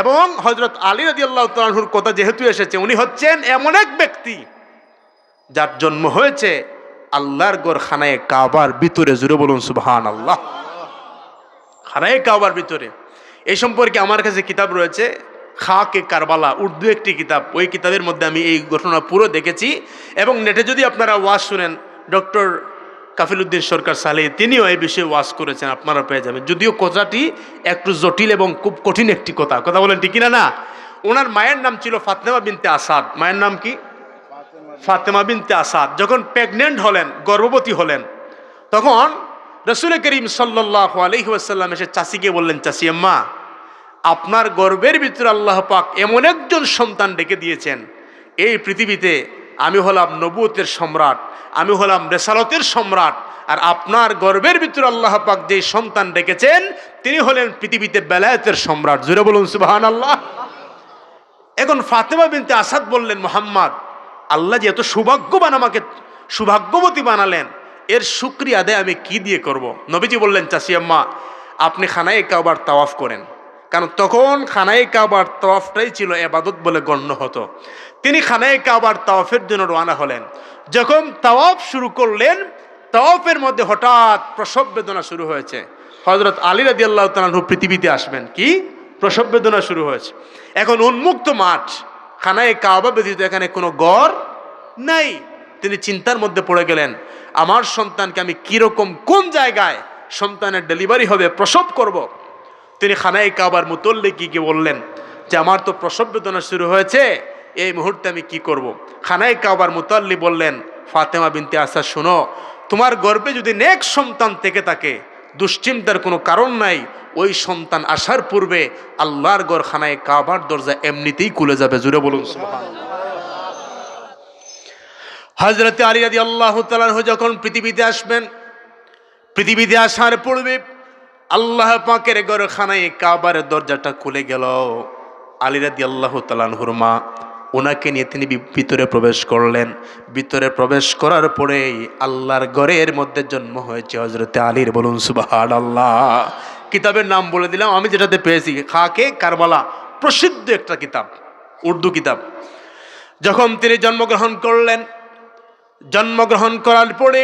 এবং হযরত আলী রাদিয়াল্লাহু তাআলা আনহুর কথা যেহেতু এসেছে, উনি হচ্ছেন এমন এক ব্যক্তি যার জন্ম হয়েছে আল্লাহর ঘর খানায়ে কাবার ভিতরে। জুড়ে বলুন সুবহানাল্লাহ। খানায়ে কাবার ভিতরে। এই সম্পর্কে আমার কাছে কিতাব রয়েছে, খাকে কারবালা, উর্দু একটি কিতাব। ওই কিতাবের মধ্যে আমি এই ঘটনা পুরো দেখেছি। এবং নেটে যদি আপনারা ওয়াজ শুনেন, ডক্টর কাফিল উদ্দিন সরকার সালেহ তিনিও এই বিষয়ে ওয়াজ করেছেন, আপনারা পেয়ে যাবেন। যদিও কথাটি একটু জটিল এবং খুব কঠিন একটি কথা বলেন ঠিক না? ওনার মায়ের নাম ছিল ফাতেমা বিনতে আসাদ। মায়ের নাম কি? ফাতেমা বিনতে আসাদ। যখন প্রেগনেন্ট হলেন, গর্ভবতী হলেন, তখন রাসূল করিম সাল্লাল্লাহু আলাইহি ওয়াসাল্লাম এসে চাচিকে বললেন, চাচি আম্মা, আপনার গর্ভের ভিতরে আল্লাহ পাক এমন একজন সন্তান ডেকে দিয়েছেন, এই পৃথিবীতে আমি হলাম নবুয়তের সম্রাট, আমি হলাম রিসালাতের সম্রাট, আর আপনার গর্ভের ভিতরে আল্লাহ পাক যে সন্তান ডেকেছেন তিনি হলেন পৃথিবীতে বেলায়েতের সম্রাট। জুড়ে বলুন সুবহানাল্লাহ। এখন ফাতেমা বিনতে আসাদ বললেন, মুহাম্মদ, আল্লাহ যে এত সৌভাগ্যবান, আমাকে সৌভাগ্যবতী বানালেন, এর শুকরিয়া আদায় আমি কি দিয়ে করব? নবীজি বললেন, চাচি আম্মা, আপনি খানায়ে কাবার তাওয়াফ করেন। কারণ তখন খানায়ে কাবার তাওয়াফটাই ছিল ইবাদত বলে গণ্য হতো। তিনি খানায়ে কাবার তাওয়াফের জন্য রওনা হলেন। যখন তাওয়াফ শুরু করলেন, তাওয়াফের মধ্যে হঠাৎ প্রসব বেদনা শুরু হয়েছে। হযরত আলী রাদিয়াল্লাহু তাআলা আনহু পৃথিবীতে আসবেন, কি প্রসব বেদনা শুরু হয়েছে। এখন উন্মুক্ত মাঠ, খানায়ে কাবা ব্যতীত এখানে কোনো ঘর নাই। তিনি চিন্তার মধ্যে পড়ে গেলেন, আমার সন্তানকে আমি কিরকম, কোন জায়গায় সন্তানের ডেলিভারি হবে, প্রসব করব। তিনি খানায়ে কাবার মুতল্লিকে বললেন যে আমার তো প্রসব বেদনা শুরু হয়েছে, এই মুহূর্তে আমি কি করব। খানায়ে কাবার মুতল্লি বললেন, ফাতেমা বিনতে আসাদ, শোনো, তোমার গর্ভে যদি নেক সন্তান থেকে থাকে, দুশ্চিন্তার কোনো কারণ নাই। ওই সন্তান আসার পূর্বে আল্লাহর ঘর খানায়ে কাবার দরজা এমনিতেই খুলে যাবে। জুড়ে বলুন সুবহানাল্লাহ। হযরত আলী রাদিয়াল্লাহু তাআলা আনহু যখন পৃথিবীতে আসবেন, পৃথিবীতে আসার পূর্বে আল্লাহ পাকের ঘর খানায়ে কাবার দরজাটা খুলে গেল। আলী রাদিয়াল্লাহু তাআলা আনহুর মা, ওনাকে নিয়ে তিনি ভিতরে প্রবেশ করলেন। ভিতরে প্রবেশ করার পরেই আল্লাহর ঘরের মধ্যে জন্ম হয়েছে হযরতে আলীর। বলুন সুবহানাল্লাহ। কিতাবের নাম বলে দিলাম আমি যেটাতে পেয়েছি, খাকে কারবালা, প্রসিদ্ধ একটা কিতাব, উর্দু কিতাব। যখন তিনি জন্মগ্রহণ করলেন, জন্মগ্রহণ করার পরে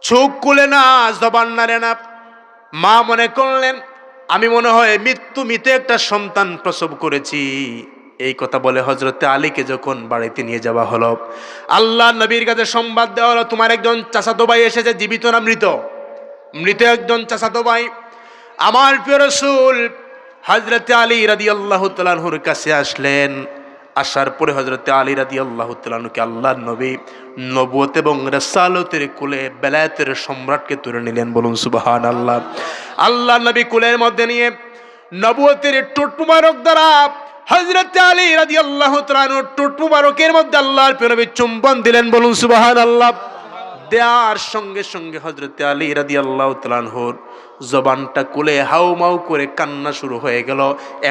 চোখ খুলে না, জবান নাড়ে না। মা মনে করলেন আমি মনে হয় মৃত্যু একটা সন্তান প্রসব করেছি। এই কথা বলে হযরতে আলীকে যখন বাড়িতে নিয়ে যাওয়া হলো, আল্লাহ নবীর কাছে সংবাদ দেওয়া হলো, তোমার একজন চাচাতো ভাই এসেছে, জীবিত না মৃত? মৃত একজন চাচাতো ভাই। আমার প্রিয় রাসূল হযরতে আলী রাদিয়াল্লাহু তাআলা আনহুর কাছে আসলেন। আসার পরে হযরতে আলী রাদিয়াল্লাহু তাআলা আনহুকে আল্লাহর নবী নবুয়ত এবং রিসালাতের কুলে বেলায়েতের সম্রাটকে তুলে নিলেন। বলুন সুবহানাল্লাহ। আল্লাহর নবী কুলের মধ্যে নিয়ে নবুয়তের ঠোঁট মুবারক দ্বারা হযরতে আলী রাদিয়াল্লাহু তাআলা আনহুর ঠোঁট মুবারকের মধ্যে আল্লাহর প্রিয় নবী চুম্বন দিলেন। বলুন সুবহানাল্লাহ। দেওয়ার সঙ্গে সঙ্গে হযরতে আলী রাদিয়াল্লাহু তাআলা আনহুর জবানটা খুলে হাউমাউ করে কান্না শুরু হয়ে গেল।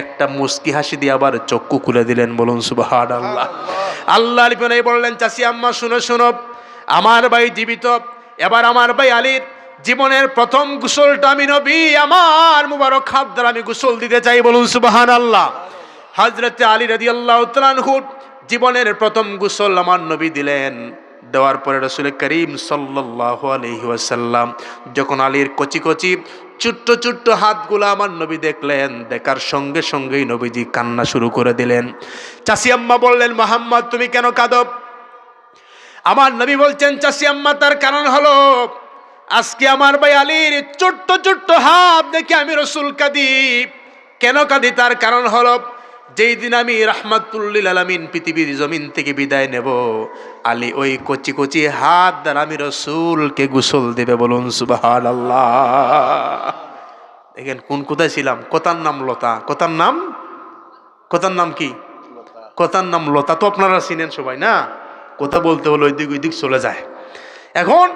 একটা মুস্কি হাসি দিয়ে আবার চক্ষু খুলে দিলেন। বলুন সুবহানাল্লাহ। আল্লাহর নবী বললেন, চাচি আম্মা, শুনো শুনো, আমার ভাই জীবিত। এবার আমার ভাই আলীর জীবনের প্রথম গোসলটা আমি নবী আমার মুবারক হাত দ্বারা আমি গোসল দিতে চাই। বলুন সুবহানাল্লাহ। হযরতে আলী রাদিয়াল্লাহু তাআলা আনহুর জীবনের প্রথম গোসল আমার নবী দিলেন। দেওয়ার পরে রাসূল করিম সাল্লাল্লাহু আলাইহি ওয়াসাল্লাম যখন আলীর কচি কচি ছোট্ট ছোট্ট হাতগুলো আমার নবী দেখলেন, দেখার সঙ্গে সঙ্গেই নবীজি কান্না শুরু করে দিলেন। চাচি আম্মা বললেন, মুহাম্মদ তুমি কেন কাঁদো? আমার নবী বলছেন, চাচি আম্মা, তার কারণ হলো আজকে আমার ভাই আলীর ছোট্ট ছোট্ট হাত দেখে আমি রাসূল কাঁদি। কেন কাঁদি? তার কারণ হলো যেই দিন আমি রাহমাতুল লিল আলামিন পৃথিবীর জমিন থেকে বিদায় নেব, আলী ওই কচি কচি হাত দ্বারা আমি রাসূলকে গোসল দেবে। বলুন সুবহানাল্লাহ। দেখেন কোন কোথায় ছিলাম। কথার নাম লতা। কথার নাম কি? কথার নাম লতা। তো আপনারা চিনেন সবাই না? কথা বলতে হলো ওই দিক চলে যায়। এখন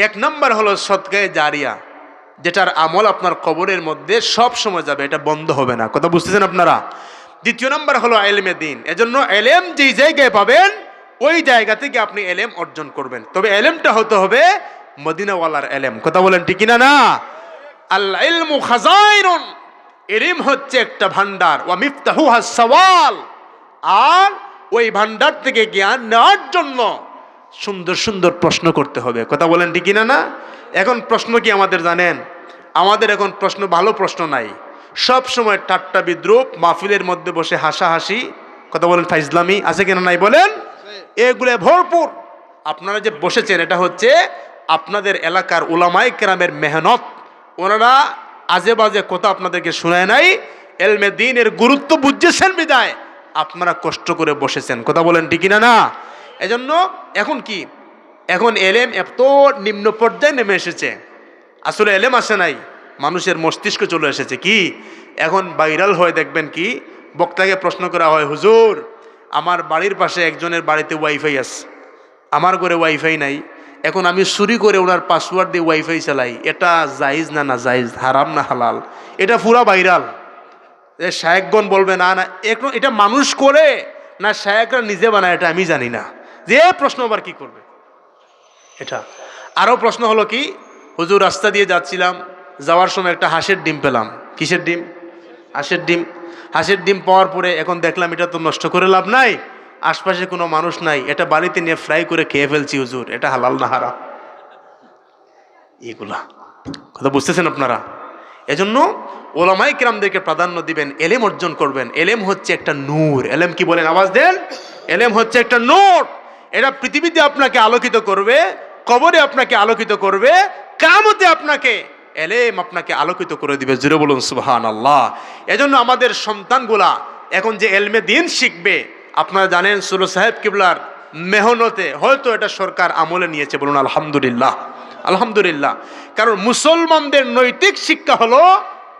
এক নাম্বার হলো সদকায়ে জারিয়া, যেটার আমল আপনার কবরের মধ্যে সব সময় যাবে, এটা বন্ধ হবে না। কথা বুঝতেছেন আপনারা? দ্বিতীয় নাম্বার হলো ইলমে দ্বীন। এজন্য ইলম যেই জায়গায় পাবেন ওই জায়গা থেকে আপনি ইলম অর্জন করবেন, তবে ইলমটা হতে হবে মদিনাওয়ালার ইলম। কথা বলেন ঠিক না? না, আল ইলমু খাজাইনুন ইলম হচ্ছে একটা ভান্ডার, ওয়া মিফতাহুহা সওয়াল, আর ওই ভান্ডার থেকে জ্ঞান নেওয়ার জন্য সুন্দর সুন্দর প্রশ্ন করতে হবে। কথা বলেন ঠিক কিনা না? এখন প্রশ্ন কি আমাদের জানেন? আমাদের এখন প্রশ্ন, ভালো প্রশ্ন নাই, সব সময় ঠাট্টা বিদ্রুপ, মাহফিলের মধ্যে বসে হাসাহাসি, কথা বলেন ফাইজলামি আছে কিনা নাই বলেন? এগুলো ভরপুর। আপনারা যে বসেছেন এটা হচ্ছে আপনাদের এলাকার উলামায়ে কেরামের মেহনত। ওনারা আজে বাজে কথা আপনাদেরকে শোনায় নাই, এলমে দ্বীনের গুরুত্ব বুঝেছেন বিদায় আপনারা কষ্ট করে বসেছেন। কথা বলেন ঠিক কিনা না? এজন্য এখন কি, এখন এলেম এত নিম্ন পর্যায়ে নেমে এসেছে। আসলে এলেম আসে নাই, মানুষের মস্তিষ্ক চলে এসেছে কি, এখন ভাইরাল হয়ে দেখবেন কি, বক্তাকে প্রশ্ন করা হয়, হুজুর আমার বাড়ির পাশে একজনের বাড়িতে ওয়াইফাই আছে, আমার ঘরে ওয়াইফাই নাই, এখন আমি চুরি করে ওনার পাসওয়ার্ড দিয়ে ওয়াইফাই চালাই, এটা জায়েজ না না জায়েজ, হারাম না হালাল? এটা পুরা ভাইরাল। শায়েকগণ বলবে না না এখন এটা মানুষ করে না শায়েকরা নিজে বানায়, এটা আমি জানি না। যে প্রশ্ন আবার কি করবে এটা। আরও প্রশ্ন হলো কি, হুজুর রাস্তা দিয়ে যাচ্ছিলাম, যাওয়ার সময় একটা হাঁসের ডিম পেলাম। কিসের ডিম? হাঁসের ডিম। হাঁসের ডিম পাওয়ার পরে এখন দেখলাম এটা তো নষ্ট করে লাভ নাই, আশপাশে কোনো মানুষ নাই, এটা বাড়িতে নিয়ে ফ্রাই করে খেয়ে ফেলছি, হুজুর এটা হালাল না হারাম? এগুলা কথা বুঝতেছেন আপনারা? এজন্য ওলামায়ে কেরামদেরকে প্রাধান্য দিবেন, এলেম অর্জন করবেন। এলেম হচ্ছে একটা নূর। এলেম কি বলেন? আওয়াজ দেন। এলেম হচ্ছে একটা নূর। এটা পৃথিবীতে আপনাকে আলোকিত করবে, কবরে আপনাকে আলোকিত করবে, কিয়ামতে আপনাকে এলেম আপনাকে আলোকিত করে দিবে। জোরে বলুন সুবহানাল্লাহ। এজন্য আমাদের সন্তানগুলা এখন যে এলমে দ্বীন শিখবে, আপনারা জানেন সুলো সাহেব কিবলার মেহনতে হয়তো এটা সরকার আমলে নিয়েছে, বলুন আলহামদুলিল্লাহ। আলহামদুলিল্লাহ। কারণ মুসলমানদের নৈতিক শিক্ষা হলো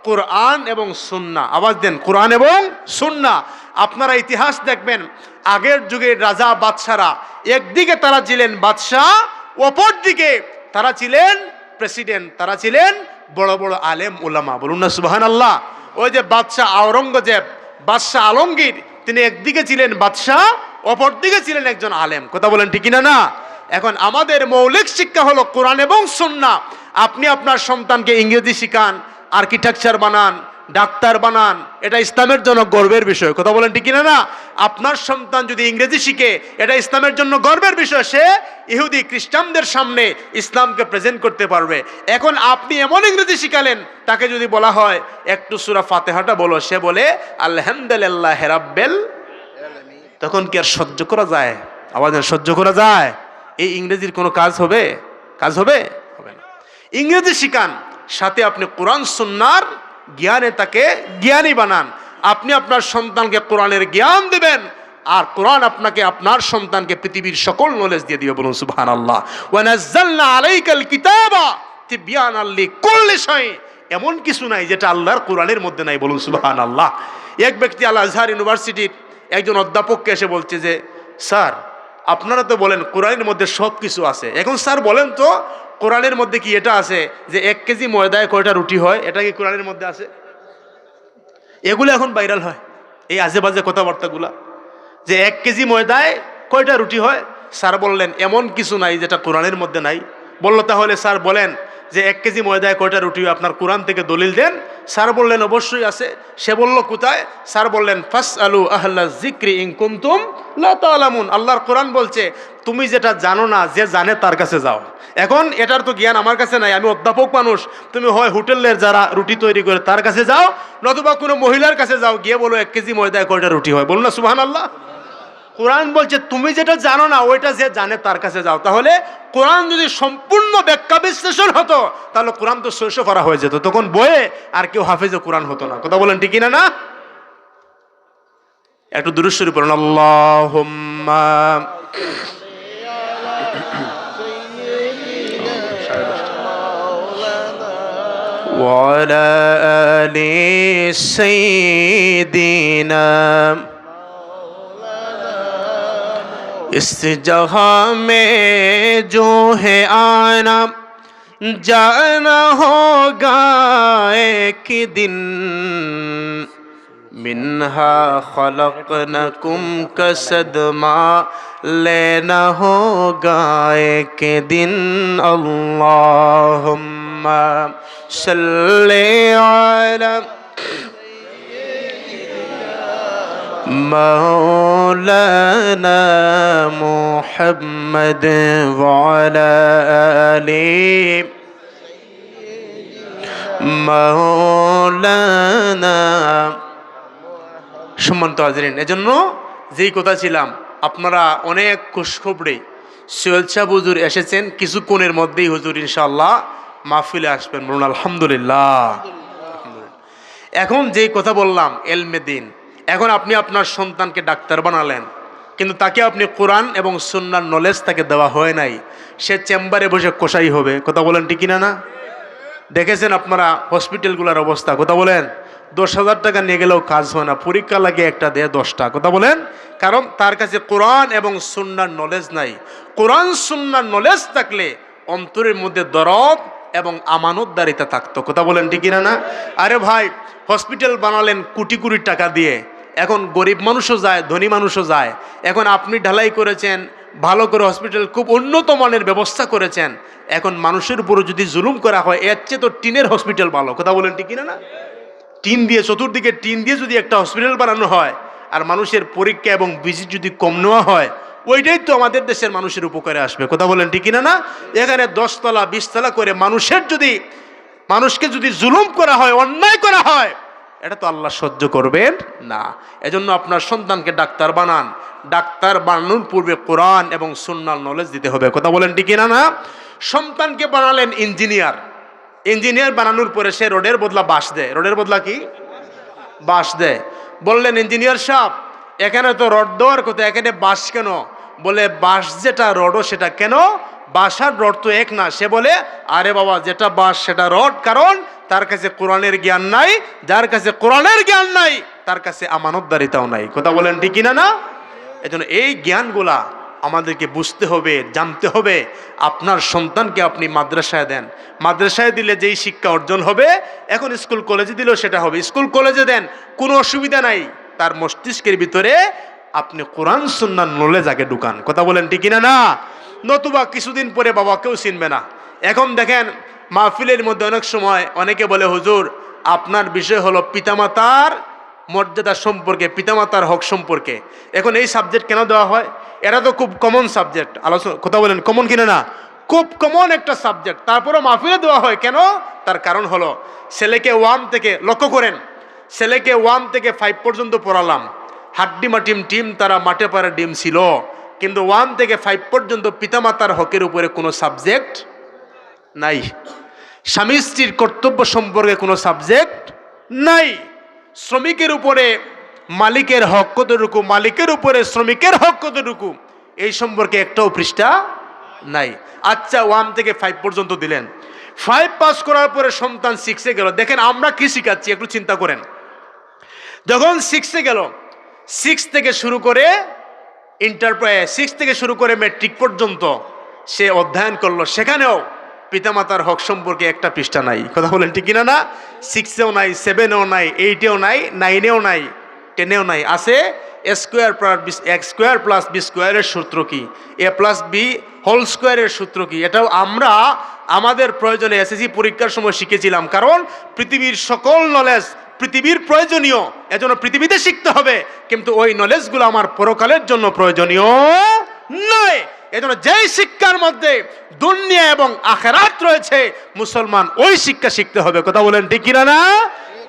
কোরআন এবং সুন্নাহ। আওয়াজ দেন, কোরআন এবং সুন্নাহ। আপনারা ইতিহাস দেখবেন, আগের যুগের রাজা বাদশারা, একদিকে তারা ছিলেন বাদশাহ, অপর দিকে তারা ছিলেন প্রেসিডেন্ট, তারা ছিলেন বড় বড় আলেম উলামা, বলুন না সুবহানাল্লাহ। ওই যে বাদশাহ আওরঙ্গজেব, বাদশাহ আলমগীর, তিনি একদিকে ছিলেন বাদশাহ, অপর দিকে ছিলেন একজন আলেম। কথা বলেন ঠিক কিনা না? এখন আমাদের মৌলিক শিক্ষা হলো কোরআন এবং সুন্নাহ। আপনি আপনার সন্তানকে ইংরেজি শিখান, আর্কিটেকচার বানান, ডাক্তার বানান, এটা ইসলামের জন্য গর্বের বিষয়। কথা বলেন ঠিক কিনা না? আপনার সন্তান যদি ইংরেজি শিখে, এটা ইসলামের জন্য গর্বের বিষয়। সে ইহুদি খ্রিস্টানদের সামনে ইসলামকে প্রেজেন্ট করতে পারবে। এখন আপনি এমন ইংরেজি শিখালেন, তাকে যদি বলা হয় একটু সূরা ফাতিহাটা বলো, সে বলে আলহামদুলিল্লাহ রাব্বিল আলামিন, তখন কি আর সহ্য করা যায়? আওয়াজ সহ্য করা যায়? এই ইংরেজির কোনো কাজ হবে? কাজ হবে? হবে না। ইংরেজি শিখান, সাথে আপনি কোরআন সুন্নাহর জ্ঞানে তাকে জ্ঞানী বানান। আপনি আপনার সন্তানকে কোরআনের জ্ঞান দেবেন, আর কোরআন আপনাকে, আপনার সন্তানকে পৃথিবীর সকল নলেজ দিয়ে দিবে। বলুন সুবহানাল্লাহ। ওয়া নাযালনা আলাইকাল কিতাবা তিবয়ানাল লিকুল্লি শাই, এমন কিছু নাই যেটা আল্লাহর কোরআনের মধ্যে নাই। বলুন সুবহানাল্লাহ। এক ব্যক্তি আল আজহার ইউনিভার্সিটির একজন অধ্যাপককে এসে বলছে যে, স্যার আপনারা তো বলেন কোরআনের মধ্যে সব কিছু আছে, এখন স্যার বলেন তো কোরআনের মধ্যে কি এটা আছে যে 1 কেজি ময়দায় কয়টা রুটি হয়? এটা কি কোরআনের মধ্যে আছে? এগুলো এখন ভাইরাল হয়, এই আজে বাজে কথাবার্তাগুলা, যে 1 কেজি ময়দায় কয়টা রুটি হয়। স্যার বললেন এমন কিছু নাই যেটা কোরআনের মধ্যে নাই। বলল তাহলে স্যার বলেন যে 1 কেজি ময়দায় কয়টা রুটি হয়, আপনার কোরআন থেকে দলিল দেন। স্যার বললেন অবশ্যই আছে। সে বলল কোথায়? স্যার বললেন ফাসআলু আহলা যিকরি ইন কুনতুম লা তা'লামুন, আল্লাহর কোরআন বলছে তুমি যেটা জানো না, যে জানে তার কাছে যাও। এখন এটার তো জ্ঞান আমার কাছে নাই, আমি অধ্যাপক মানুষ। তুমি হয় হোটেলের যারা রুটি তৈরি করে তার কাছে যাও, নতুবা কোনো মহিলার কাছে যাও, গিয়ে বলো 1 কেজি ময়দায় কয়টা রুটি হয়। বলুন না সুবহানাল্লাহ। কোরআন বলছে তুমি যেটা জানো না, ওইটা যে জানে তার কাছে যাও। তাহলে কোরআন যদি সম্পূর্ণ ব্যাখ্যা বিশ্লেষণ হতো, তাহলে কোরআন তো শৈশব হারা হয়ে যেত, তখন বইয়ে আর কেউ হাফেজে কোরআন হতো না। কথা বলেন ঠিক কিনা না? একটু দুরূদ শরীফ পড়ুন। আল্লাহুম্মা ওয়া আলা আলি সাইয়্যিদিনা इस जहां में जो है आना जाना होगा एक दिन मिन्हा खलकनकुम का सदमा लेना होगा एक दिन अल्लाहुम्मा सल्ली अला مولانا محمد وعلى آله مولانا। সম্মানিত হাজরিন, এজন্য যেই কথা ছিলাম, আপনারা অনেক খুশখবরে সোহেল সাহেব হুজুর এসেছেন, কিছুক্ষণের মধ্যেই হুজুর ইনশাআল্লাহ মাহফিলে আসবেন। বলুন আলহামদুলিল্লাহ। এখন যেই কথা বললাম এলমে দিন, এখন আপনি আপনার সন্তানকে ডাক্তার বানালেন, কিন্তু তাকে আপনি কোরআন এবং সুন্নাহর নলেজ তাকে দেওয়া হয় নাই, সে চেম্বারে বসে কষাই হবে। কথা বলেন ঠিক কিনা না? দেখেছেন আপনারা হসপিটালগুলোর অবস্থা, কথা বলেন 10,000 টাকা নিয়ে গেলেও কাজ হয় না, পরীক্ষা লাগে একটা দেয় 10টা। কথা বলেন, কারণ তার কাছে কোরআন এবং সুন্নাহর নলেজ নাই। কোরআন সুন্নাহর নলেজ থাকলে অন্তরের মধ্যে দরদ এবং আমানতদারিতা থাকতো। কথা বলেন ঠিক কিনা না? আরে ভাই, হসপিটাল বানালেন কোটি কোটি টাকা দিয়ে, এখন গরিব মানুষও যায়, ধনী মানুষও যায়। এখন আপনি ঢালাই করেছেন, ভালো করে হসপিটাল খুব উন্নত মানের ব্যবস্থা করেছেন, এখন মানুষের উপরে যদি জুলুম করা হয়, এর চেয়ে তো টিনের হসপিটাল ভালো। কথা বলেন ঠিক কিনা না? টিন দিয়ে, চতুর্দিকে টিন দিয়ে যদি একটা হসপিটাল বানানো হয়, আর মানুষের পরীক্ষা এবং ভিজিট যদি কম নেওয়া হয়, ওইটাই তো আমাদের দেশের মানুষের উপকারে আসবে। কথা বলেন ঠিক কিনা না? এখানে 10 তলা 20 তলা করে মানুষকে যদি জুলুম করা হয়, অন্যায় করা হয়, এটা তো আল্লাহ সহ্য করবেন না। এজন্য আপনার সন্তানকে ডাক্তার বানান, ডাক্তার বানানোর পূর্বে কোরআন এবং সুন্নাহর নলেজ দিতে হবে। কথা বলেন ঠিক কিনা না? সন্তানকে বানালেন ইঞ্জিনিয়ার বানানোর পরে সে রোডের বদলা বাঁশ দেয়। রোডের বদলা কি? বাঁশ দেয়। বললেন ইঞ্জিনিয়ার সাহেব, এখানে তো রড দেওয়ার কথা, এখানে বাঁশ কেন? বলে বাঁশ যেটা রডও সেটা কেন? বাঁশ আর রড তো এক না। সে বলে আরে বাবা, যেটা বাঁশ সেটা রড, কারণ তার কাছে কোরআনের জ্ঞান নাই। যার কাছে কোরআনের জ্ঞান নাই, তার কাছে আমানতদারিতাও নাই। কথা বলেন ঠিক কিনা না? এজন্য এই জ্ঞানগুলা আমাদেরকে বুঝতে হবে, জানতে হবে। আপনার সন্তানকে আপনি মাদ্রাসায় দেন, মাদ্রাসায় দিলে যেই শিক্ষা অর্জন হবে, এখন স্কুল কলেজে দিলেও সেটা হবে। স্কুল কলেজে দেন, কোনো অসুবিধা নাই, তার মস্তিষ্কের ভিতরে আপনি কোরআন সুন্নাহর নলেজ আগে ঢুকান। কথা বলেন ঠিক কিনা না? নতুবা কিছুদিন পরে বাবাকেও চিনবে না। এখন দেখেন মাহফিলের মধ্যে অনেক সময় অনেকে বলে হুজুর, আপনার বিষয় হলো পিতামাতার মর্যাদা সম্পর্কে, পিতামাতার হক সম্পর্কে। এখন এই সাবজেক্ট কেন দেওয়া হয়? এরা তো খুব কমন সাবজেক্ট, আলোচনা, কথা বলেন কমন কিনা না? খুব কমন একটা সাবজেক্ট, তারপরে মাহফিলে দেওয়া হয় কেন? তার কারণ হলো ছেলেকে 1 থেকে, লক্ষ্য করেন, ছেলেকে 1 থেকে 5 পর্যন্ত পড়ালাম, হাড্ডি মাটিম টিম তারা মাঠে পাড়া ডিম ছিল, কিন্তু 1 থেকে 5 পর্যন্ত পিতামাতার হকের উপরে কোনো সাবজেক্ট নাই। স্বামী স্ত্রীর কর্তব্য সম্পর্কে কোনো সাবজেক্ট নাই। শ্রমিকের উপরে মালিকের হক কতটুকু, মালিকের উপরে শ্রমিকের হক কতটুকু, এই সম্পর্কে একটাও পৃষ্ঠা নাই। আচ্ছা, 1 থেকে 5 পর্যন্ত দিলেন, 5 পাস করার পরে সন্তান 6-এ গেল। দেখেন আমরা কি শিখাচ্ছি, একটু চিন্তা করেন। যখন 6-এ গেল, 6 থেকে শুরু করে ইন্টারপ্রাইজ, 6 থেকে শুরু করে ম্যাট্রিক পর্যন্ত সে অধ্যয়ন করলো, সেখানেও পিতামাতার হক সম্পর্কে একটা পৃষ্ঠা নাই। কথা বলেন ঠিক কিনা না? 6-এও নাই, 7-এও নাই, 8-এও নাই, 9-এও নাই, 10-এও নাই। আছে x² + b² এর সূত্র কি, a+b² এর সূত্র কি, এটাও আমরা আমাদের প্রয়োজনে এসএসসি পরীক্ষার সময় শিখেছিলাম। কারণ পৃথিবীর সকল নলেজ পৃথিবীর প্রয়োজনীয়, এজন্য পৃথিবীতে শিখতে হবে, কিন্তু ওই নলেজগুলো আমার পরকালের জন্য প্রয়োজনীয় নয়। এজন্য যেই শিক্ষার মধ্যে দুনিয়া এবং আখিরাত রয়েছে, মুসলমান ওই শিক্ষা শিখতে হবে। কথা বলেন ঠিক কিনা না?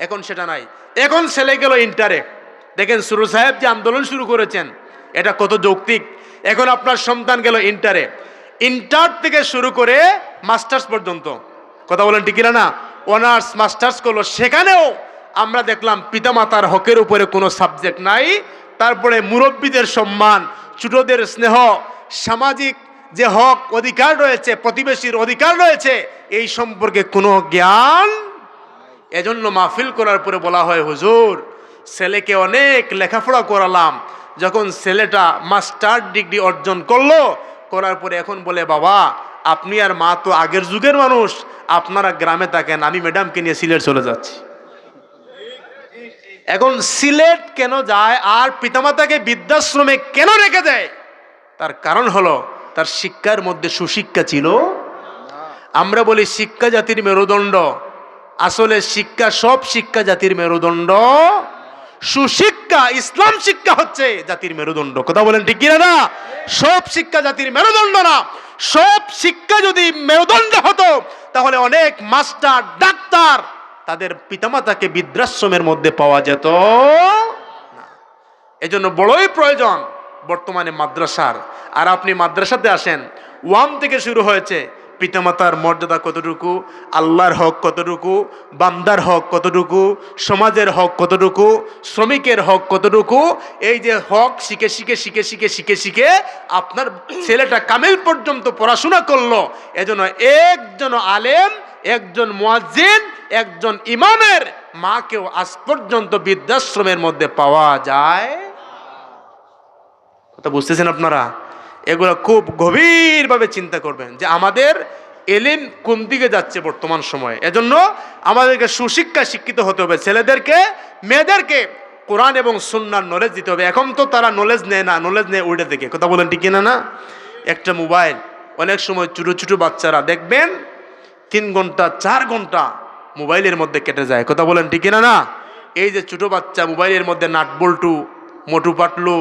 এখন সেটা নাই। এখন ছেলে গেল ইন্টারে। দেখেন সুরুজ সাহেব যে আন্দোলন শুরু করেছেন, এটা কত যৌক্তিক। এখন আপনার সন্তান গেল ইন্টারে, ইন্টার থেকে শুরু করে মাস্টার্স পর্যন্ত, কথা বলেন ঠিক কিনা না? অনার্স মাস্টার্স করলো, সেখানেও আমরা দেখলাম পিতামাতার হকের উপরে কোনো সাবজেক্ট নাই। তারপরে মুরব্বীদের সম্মান, ছোটদের স্নেহ, সামাজিক যে হক অধিকার রয়েছে, প্রতিবেশীর অধিকার রয়েছে, এই সম্পর্কে কোনো জ্ঞান। এজন্য মাহফিল করার পরে বলা হয় হুজুর, ছেলেকে অনেক লেখাপড়া করালাম, যখন ছেলেটা মাস্টার ডিগ্রি অর্জন করলো, করার পরে এখন বলে বাবা আপনি আর মা তো আগের যুগের মানুষ, আপনারা গ্রামে থাকেন, আমি ম্যাডামকে নিয়ে সিলেট চলে যাচ্ছি। এখন সিলেট কেন যায় আর পিতামাতাকে বৃদ্ধাশ্রমে কেন রেখে দেয়? তার কারণ হলো তার শিক্ষার মধ্যে সুশিক্ষা ছিল। আমরা বলি শিক্ষা জাতির মেরুদণ্ড, আসলে শিক্ষা সব শিক্ষা জাতির মেরুদণ্ড সুশিক্ষা, ইসলাম শিক্ষা হচ্ছে জাতির মেরুদণ্ড। কথা বলেন ঠিক কিনা না? সব শিক্ষা জাতির মেরুদণ্ড না। সব শিক্ষা যদি মেরুদণ্ড হতো তাহলে অনেক মাস্টার, ডাক্তার তাদের পিতামাতাকে বৃদ্ধাশ্রমের মধ্যে পাওয়া যেত না। এজন্য বড়ই প্রয়োজন বর্তমানে মাদ্রাসার। আর আপনি মাদ্রাসাতে আসেন, 1 থেকে শুরু হয়েছে। পিতামাতার মর্যাদা কতটুকু, আল্লাহর হক কতটুকু, বান্দার হক কতটুকু, সমাজের হক কতটুকু, শ্রমিকের হক কতটুকু, এই যে হক শিখে শিখে শিখে শিখে শিখে শিখে আপনার ছেলেটা কামিল পর্যন্ত পড়াশোনা করলো। এজন্য একজন আলেম, একজন মুয়াজ্জিন, একজন ইমামের মাকেও আজ পর্যন্ত বৃদ্ধাশ্রমের মধ্যে পাওয়া যায়। কথা বুঝতেছেন আপনারা? এগুলো খুব গভীরভাবে চিন্তা করবেন যে আমাদের এলিম কোন দিকে যাচ্ছে বর্তমান সময়ে। এজন্য আমাদেরকে সুশিক্ষা শিক্ষিত হতে হবে। ছেলেদেরকে, মেয়েদেরকে কোরআন এবং সুন্নাহর নলেজ দিতে হবে। এখন তো তারা নলেজ নেয় না, নলেজ নেয় উল্টে দিকে। কথা বলেন ঠিক কিনা না? একটা মোবাইল, অনেক সময় ছোটো ছোটো বাচ্চারা দেখবেন 3 ঘন্টা 4 ঘন্টা মোবাইলের মধ্যে কেটে যায়। কথা বলেন ঠিক কিনা না? এই যে ছোটো বাচ্চা মোবাইলের মধ্যে নাট বল্টু, মোটু পাতলু,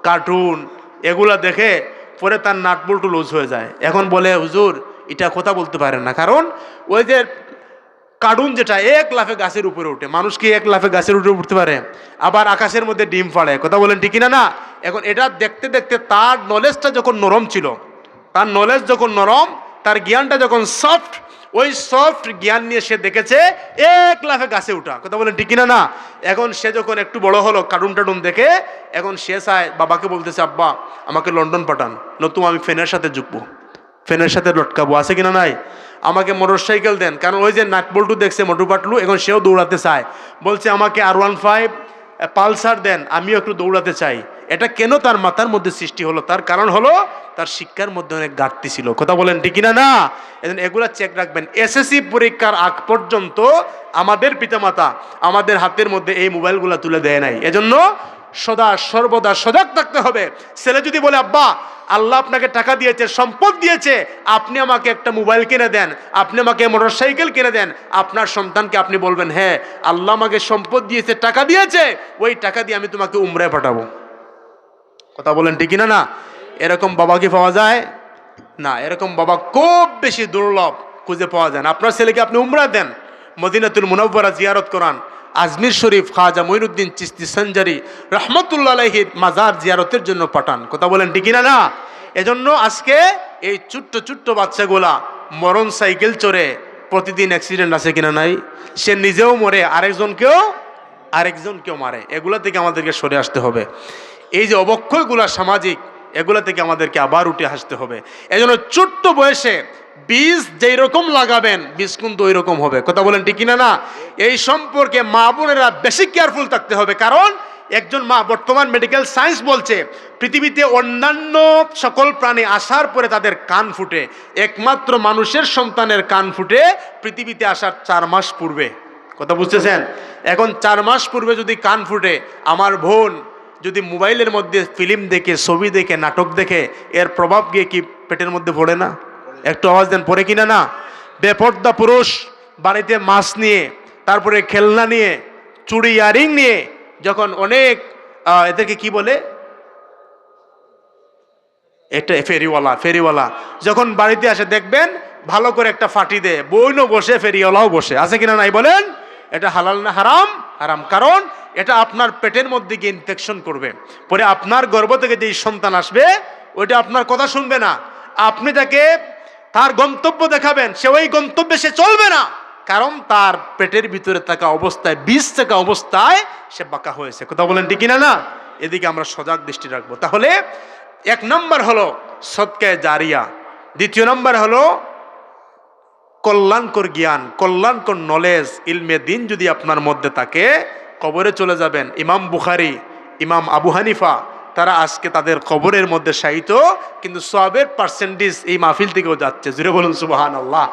কার্টুন এগুলা দেখে পরে তার নাট বল্টু লুজ হয়ে যায়। এখন বলে হুজুর এটা কথা বলতে পারেন না, কারণ ওই যে কার্টুন যেটা 1 লাফে গাছের উপরে উঠে, মানুষ কি 1 লাফে গাছের উপরে উঠতে পারে? আবার আকাশের মধ্যে ডিম ফাড়ে। কথা বলেন ঠিক কিনা না? এখন এটা দেখতে দেখতে তার নলেজটা যখন নরম ছিল, তার নলেজ যখন নরম, তার জ্ঞানটা যখন সফট, ওই সফট জ্ঞান নিয়ে সে দেখেছে 1 লাফে গাছে উঠা। কথা বলেন ঠিক কিনা না? এখন সে যখন একটু বড় হলো, কার্টুন টাটুন দেখে, এখন সে চায় বাবাকে বলতেছে আব্বা আমাকে লন্ডন পাঠান, নতুন আমি ফ্যানের সাথে ঝুঁকবো, ফ্যানের সাথে লটকাবো। আছে কিনা নাই? আমাকে মোটর সাইকেল দেন, কারণ ওই যে নাট বল্টু দেখছে মোটু পাটলু, এখন সেও দৌড়াতে চায়। বলছে আমাকে R15 পালসার দেন, আমিও একটু দৌড়াতে চাই। এটা কেন তার মাথার মধ্যে সৃষ্টি হলো? তার কারণ হলো তার শিক্ষার মধ্যে অনেক ঘাটতি ছিল। কথা বলেন ঠিক কিনা না? এজন্য এগুলা চেক রাখবেন। SSC পরীক্ষার আগ পর্যন্ত আমাদের পিতামাতা আমাদের হাতের মধ্যে এই মোবাইলগুলো তুলে দেয় নাই। এজন্য সদা সর্বদা সজাগ থাকতে হবে। ছেলে যদি বলে আব্বা আল্লাহ আপনাকে টাকা দিয়েছে, সম্পদ দিয়েছে, আপনি আমাকে একটা মোবাইল কিনে দেন, আপনি আমাকে মোটর সাইকেল কিনে দেন, আপনার সন্তানকে আপনি বলবেন হ্যাঁ আল্লাহ আমাকে সম্পদ দিয়েছে, টাকা দিয়েছে, ওই টাকা দিয়ে আমি তোমাকে উমরায় পাঠাবো। কথা বলেন ঠিক কিনা না? এরকম বাবা কি পাওয়া যায়? না, এরকম বাবা খুব বেশি দুর্লভ, খুঁজে পাওয়া যায় না। আপনার ছেলেকে আপনি উমরা দেন, মদিনাতুল মুনাওয়ারা জিয়ারত করান, আজমির শরীফ খাজা মঈনুদ্দিন চিশতি সঞ্জারি রহমতুল্লাহ আলাইহির মাজার জিয়ারতের জন্য পাঠান। কথা বলেন ঠিক কিনা না? এজন্য আজকে এই ছোট্ট ছোট্ট বাচ্চাগুলা মরণ সাইকেল চড়ে প্রতিদিন অ্যাক্সিডেন্ট আছে কিনা নাই? সে নিজেও মরে, আরেকজনকেও মারে। এগুলা থেকে আমাদেরকে সরে আসতে হবে। এই যে অবক্ষয়গুলা সামাজিক, এগুলা থেকে আমাদেরকে আবার উঠে আসতে হবে। এজন্য ছোট্ট বয়সে বীজ যেই রকম লাগাবেন, বীজ কিন্তু ওই রকম হবে। কথা বলেন ঠিক কিনা না? এই সম্পর্কে মা বোনেরা বেশি কেয়ারফুল থাকতে হবে। কারণ একজন মা, বর্তমান মেডিকেল সায়েন্স বলছে পৃথিবীতে অন্যান্য সকল প্রাণী আসার পরে তাদের কান ফুটে, একমাত্র মানুষের সন্তানের কান ফুটে পৃথিবীতে আসার 4 মাস পূর্বে। কথা বুঝতেছেন? এখন 4 মাস পূর্বে যদি কান ফুটে, আমার বোন যদি মোবাইলের মধ্যে ফিল্ম দেখে, ছবি দেখে, নাটক দেখে, এর প্রভাব গিয়ে কি পেটের মধ্যে পড়ে না? একটু আওয়াজ দেন, পড়ে কিনা না? বেপর্দা পুরুষ বাড়িতে মাছ নিয়ে, তারপরে খেলনা নিয়ে, চুড়ি ইয়ারিং নিয়ে, যখন অনেক এদেরকে কি বলে, একটা ফেরিওয়ালা যখন বাড়িতে আসে দেখবেন ভালো করে একটা ফাটি দেয়, বইনও বসে, ফেরিওয়ালাও বসে। আছে কিনা নাই বলেন? এটা হালাল না হারাম? হারাম। কারণ এটা আপনার পেটের মধ্যে গিয়ে ইনফেকশন করবে, পরে আপনার গর্ভ থেকে যেই সন্তান আসবে ওইটা আপনার কথা শুনবে না। আপনি তাকে তার গন্তব্য দেখাবেন, সে ওই গন্তব্যে সে চলবে না, কারণ তার পেটের ভিতরে থাকা অবস্থায়, বীজ থাকা অবস্থায় সে বাঁকা হয়েছে। কথা বলেন ঠিক কিনা না? এদিকে আমরা সজাগ দৃষ্টি রাখবো। তাহলে 1 নম্বর হলো সদকায়ে জারিয়া, 2 নম্বর হলো কল্যাণকর জ্ঞান, কল্যাণকর নলেজ, ইলমে দিন যদি আপনার মধ্যে থাকে, কবরে চলে যাবেন। ইমাম বুখারী, ইমাম আবু হানিফা, তারা আজকে তাদের কবরের মধ্যে শায়িত, কিন্তু সওয়াবের পার্সেন্টেজ এই মাহফিল থেকেও যাচ্ছে। জুড়ে বলুন সুবহানাল্লাহ।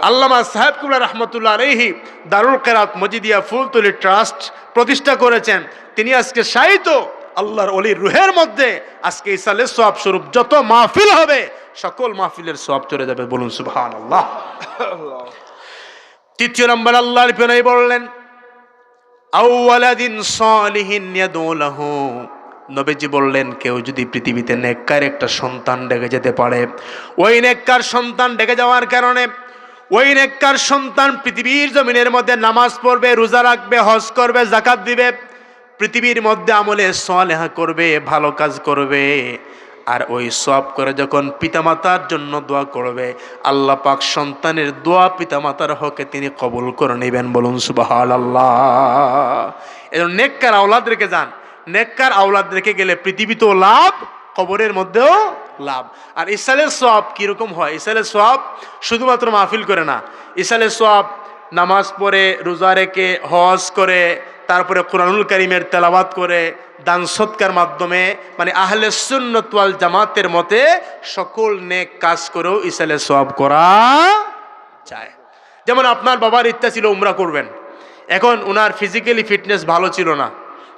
আল্লামা সাহেব কুবরা রহমতুল্লাহ আলাইহি দারুল কেরাত মজিদিয়া ফুলতলি ট্রাস্ট প্রতিষ্ঠা করেছেন। তিনি আজকে শায়িত। আল্লাহর ওলির রুহের মধ্যে আজকে ইসালের সওয়াব স্বরূপ যত মাহফিল হবে, সকল মাহফিলের সওয়াব চলে যাবে। বলুন সুবহানাল্লাহ। 3 নম্বর আল্লাহর নবী বললেন আও ওয়ালাদিন সালিহিন ইয়াদউ লাহু, নবীজি বললেন কেউ যদি পৃথিবীতে নেককার একটা সন্তান রেখে যেতে পারে, ওই নেককার সন্তান রেখে যাওয়ার কারণে ওই নেককার সন্তান পৃথিবীর জমিনের মধ্যে নামাজ পড়বে, রোজা রাখবে, হজ করবে, যাকাত দিবে, পৃথিবীর মধ্যে আমলে সালেহা করবে, ভালো কাজ করবে, আর ওই সওয়াব করে যখন পিতামাতার জন্য দোয়া করবে, আল্লাহ পাক সন্তানের দোয়া পিতামাতার হকে তিনি কবুল করে নেবেন। বলুন সুবহানাল্লাহ। এজন্য নেককার আওলাদ রেখে যান। নেককার আওলাদ রেখে গেলে পৃথিবীতেও লাভ, কবরের মধ্যেও লাভ। আর ইসালের সওয়াব কিরকম হয়? ইসালের সওয়াব শুধুমাত্র মাহফিল করে না, ইসালের সওয়াব নামাজ পড়ে, রোজা রেখে, হজ করে, তারপরে কুরআনুল কারীমের তেলাওয়াত করে, দান সৎকার মাধ্যমে, মানে আহলে সুন্নাত ওয়াল জামাতের মতে সকল নেক কাজ করেও ইসালের সওয়াব করা যায়। যেমন আপনার বাবার ইচ্ছা ছিল উমরা করবেন, এখন ওনার ফিজিক্যালি ফিটনেস ভালো ছিল না,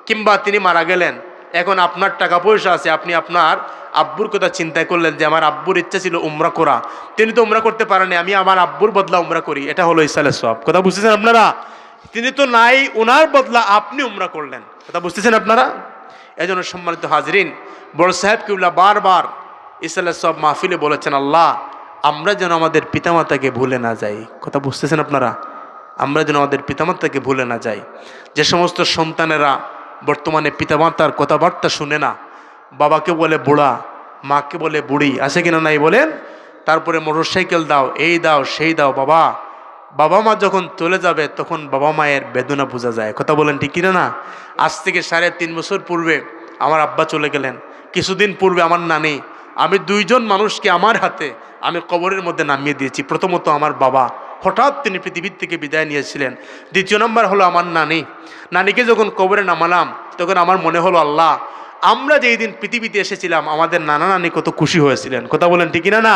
কিংবা তিনি মারা গেলেন, এখন আপনার টাকা পয়সা আছে, আপনি আপনার আব্বুর কথা চিন্তা করলেন যে আমার আব্বুর ইচ্ছা ছিল উমরা করা, তিনি তো উমরা করতে পারেনি, আমি আমার আব্বুর বদলা উমরা করি, এটা হলো ইসালের সওয়াব। কথা বুঝতেছেন আপনারা? তিনি তো নাই, ওনার বদলা আপনি উমরা করলেন। কথা বুঝতেছেন আপনারা? এজন্য সম্মানিত হাজরিন, বড় সাহেব কিবলা বারবার ইসালের সওয়াব মাহফিলে বলেছেন, আল্লাহ আমরা যেন আমাদের পিতামাতাকে ভুলে না যাই। কথা বুঝতেছেন আপনারা? আমরা যেন আমাদের পিতামাতাকে ভুলে না যাই। যে সমস্ত সন্তানেরা বর্তমানে পিতামাতার কথাবার্তা শুনে না, বাবাকে বলে বুড়া, মাকে বলে বুড়ি, আছে কিনা নাই বলেন? তারপরে মোটরসাইকেল দাও, এই দাও, সেই দাও। বাবা মা যখন চলে যাবে তখন বাবা মায়ের বেদনা বোঝা যায়। কথা বলেন ঠিক কিনা না? আজ থেকে 3.5 বছর পূর্বে আমার আব্বা চলে গেলেন, কিছুদিন পূর্বে আমার নানি, আমি দুইজন মানুষকে আমার হাতে আমি কবরের মধ্যে নামিয়ে দিয়েছি। প্রথমত আমার বাবা, হঠাৎ তিনি পৃথিবীর থেকে বিদায় নিয়েছিলেন। দ্বিতীয় নম্বর হলো আমার নানিকে যখন কবরে নামালাম তখন আমার মনে হলো, আল্লাহ আমরা যেই দিন পৃথিবীতে এসেছিলাম আমাদের নানা নানি কত খুশি হয়েছিলেন। কথা বলেন ঠিক কিনা না?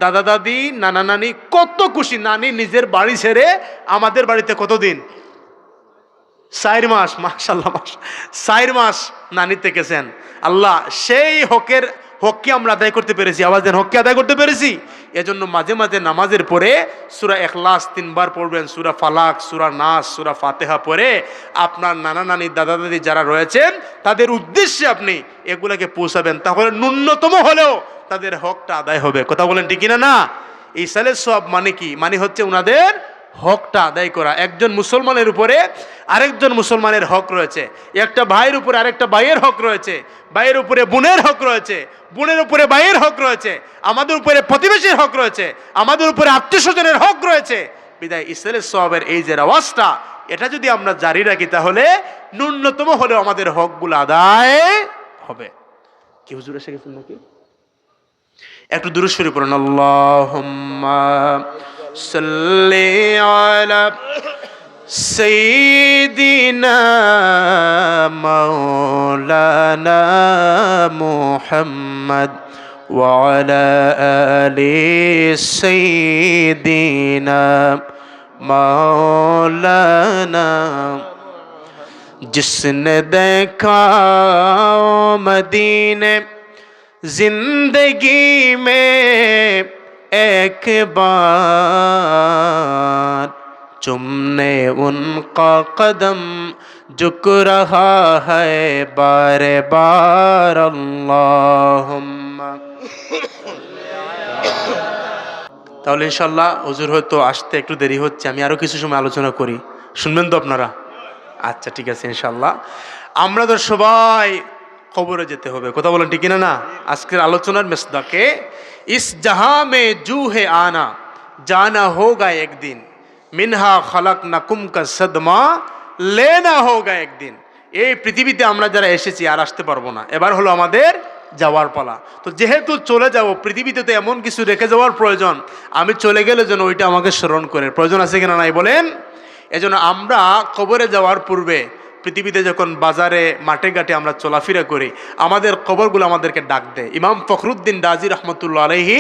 দাদা দাদি, নানা নানি কত খুশি। নানি নিজের বাড়ি ছেড়ে আমাদের বাড়িতে কতদিন? 4 মাস। মাশাআল্লাহ, 4 মাস নানি থেকেছেন। আল্লাহ সেই হককে আমরা আদায় করতে পেরেছি, আওয়াজ দেন, হককে আদায় করতে পেরেছি। এজন্য মাঝে মাঝে নামাজের পরে সূরা ইখলাস 3 বার পড়বেন, সূরা ফালাক, সূরা নাস, সূরা ফাতিহা পড়ে আপনার নানা নানি, দাদা দাদি যারা রয়েছেন তাদের উদ্দেশ্যে আপনি এগুলাকে পৌঁছাবেন, তাহলে ন্যূনতম হলেও তাদের হকটা আদায় হবে। কথা বলেন ঠিক কিনা না? এই সালের সওয়াব মানে কি? মানে হচ্ছে ওনাদের হকটা আদায় করা। একজন মুসলমানের উপরে আরেকজন মুসলমানের হক রয়েছে, একটা ভাইয়ের উপরে আরেকটা ভাইয়ের হক রয়েছে, ভাইয়ের উপরে বোনের হক রয়েছে, বোনের উপরে ভাইয়ের হক রয়েছে, আমাদের উপরে প্রতিবেশীর হক রয়েছে, আমাদের উপরে আত্মীয় স্বজনের হক রয়েছে। বিদায় ইসলামের সওয়াবের এই যে আওয়াজটা, এটা যদি আমরা জারি রাখি তাহলে ন্যূনতম হলেও আমাদের হকগুলো আদায় হবে। কি হুজুর এসে গেছেন নাকি? একটু দুরূদ শরীফ পড়ুন। আল্লাহুম্মা সাল্লি আলা সাইয়্যিদিনা মাওলানা মুহাম্মদ ওয়া আলা আলি সাইয়্যিদিনা মাওলানা। जिसने देखा मदीने जिंदगी में एक बार, चुमने उनका कदम झुक रहा है बारे बार। अल्लाहुम्मा। তাহলে ইনশাল্লাহ হুজুর হয়তো আসতে একটু দেরি হচ্ছে, আমি আরো কিছু সময় আলোচনা করি, শুনবেন তো আপনারা? আচ্ছা ঠিক আছে ইনশাল্লাহ। আমরা তো সবাই কবরে যেতে হবে। কথা বলেন ঠিক কিনা না? আজকের আলোচনার মেসদাকে ইস জাহাঁ মে জু হে আনা জানা হোগা একদিন, মিনহা খালাকনাকুম কা সদমা লেনা হোগা একদিন। এই পৃথিবীতে আমরা যারা এসেছি আর আসতে পারবো না, এবার হলো আমাদের যাওয়ার পালা। তো যেহেতু চলে যাব, পৃথিবীতে তো এমন কিছু রেখে যাওয়ার প্রয়োজন, আমি চলে গেলে যেন ওইটা আমাকে স্মরণ করে। প্রয়োজন আছে কিনা নাই বলেন? এজন্য আমরা কবরে যাওয়ার পূর্বে পৃথিবীতে যখন বাজারে মাঠে ঘাটে আমরা চলাফেরা করি, আমাদের কবরগুলো আমাদেরকে ডাক দেয়। ইমাম ফখরুদ্দিন রাজি রহমতুল্লাহ আলাইহি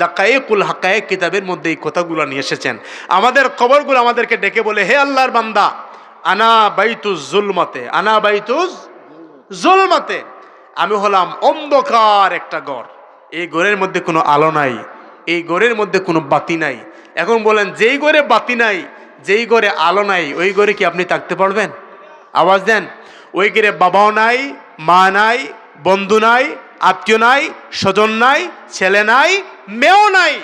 দাকায়েকুল হাকায়েক কিতাবের মধ্যে এই কথাগুলো নিয়ে এসেছেন। আমাদের কবরগুলো আমাদেরকে ডেকে বলে, হে আল্লাহর বান্দা, আনা বাইতুজ জুলমাতে, আনা বাইতুজ জুলমাতে, আমি হলাম অন্ধকার একটা ঘর, এই ঘরের মধ্যে কোনো আলো নাই, এই ঘরের মধ্যে কোনো বাতি নাই। এখন বলেন, যেই ঘরে বাতি নাই, যেই ঘরে আলো নাই, ওই ঘরে কি আপনি থাকতে পারবেন? আওয়াজ দেন। ওই গিরে বাবাও নাই, মা নাই, বন্ধু নাই, আত্মীয় নাই, স্বজন নাই, ছেলে নাই, মেয়েও নাই।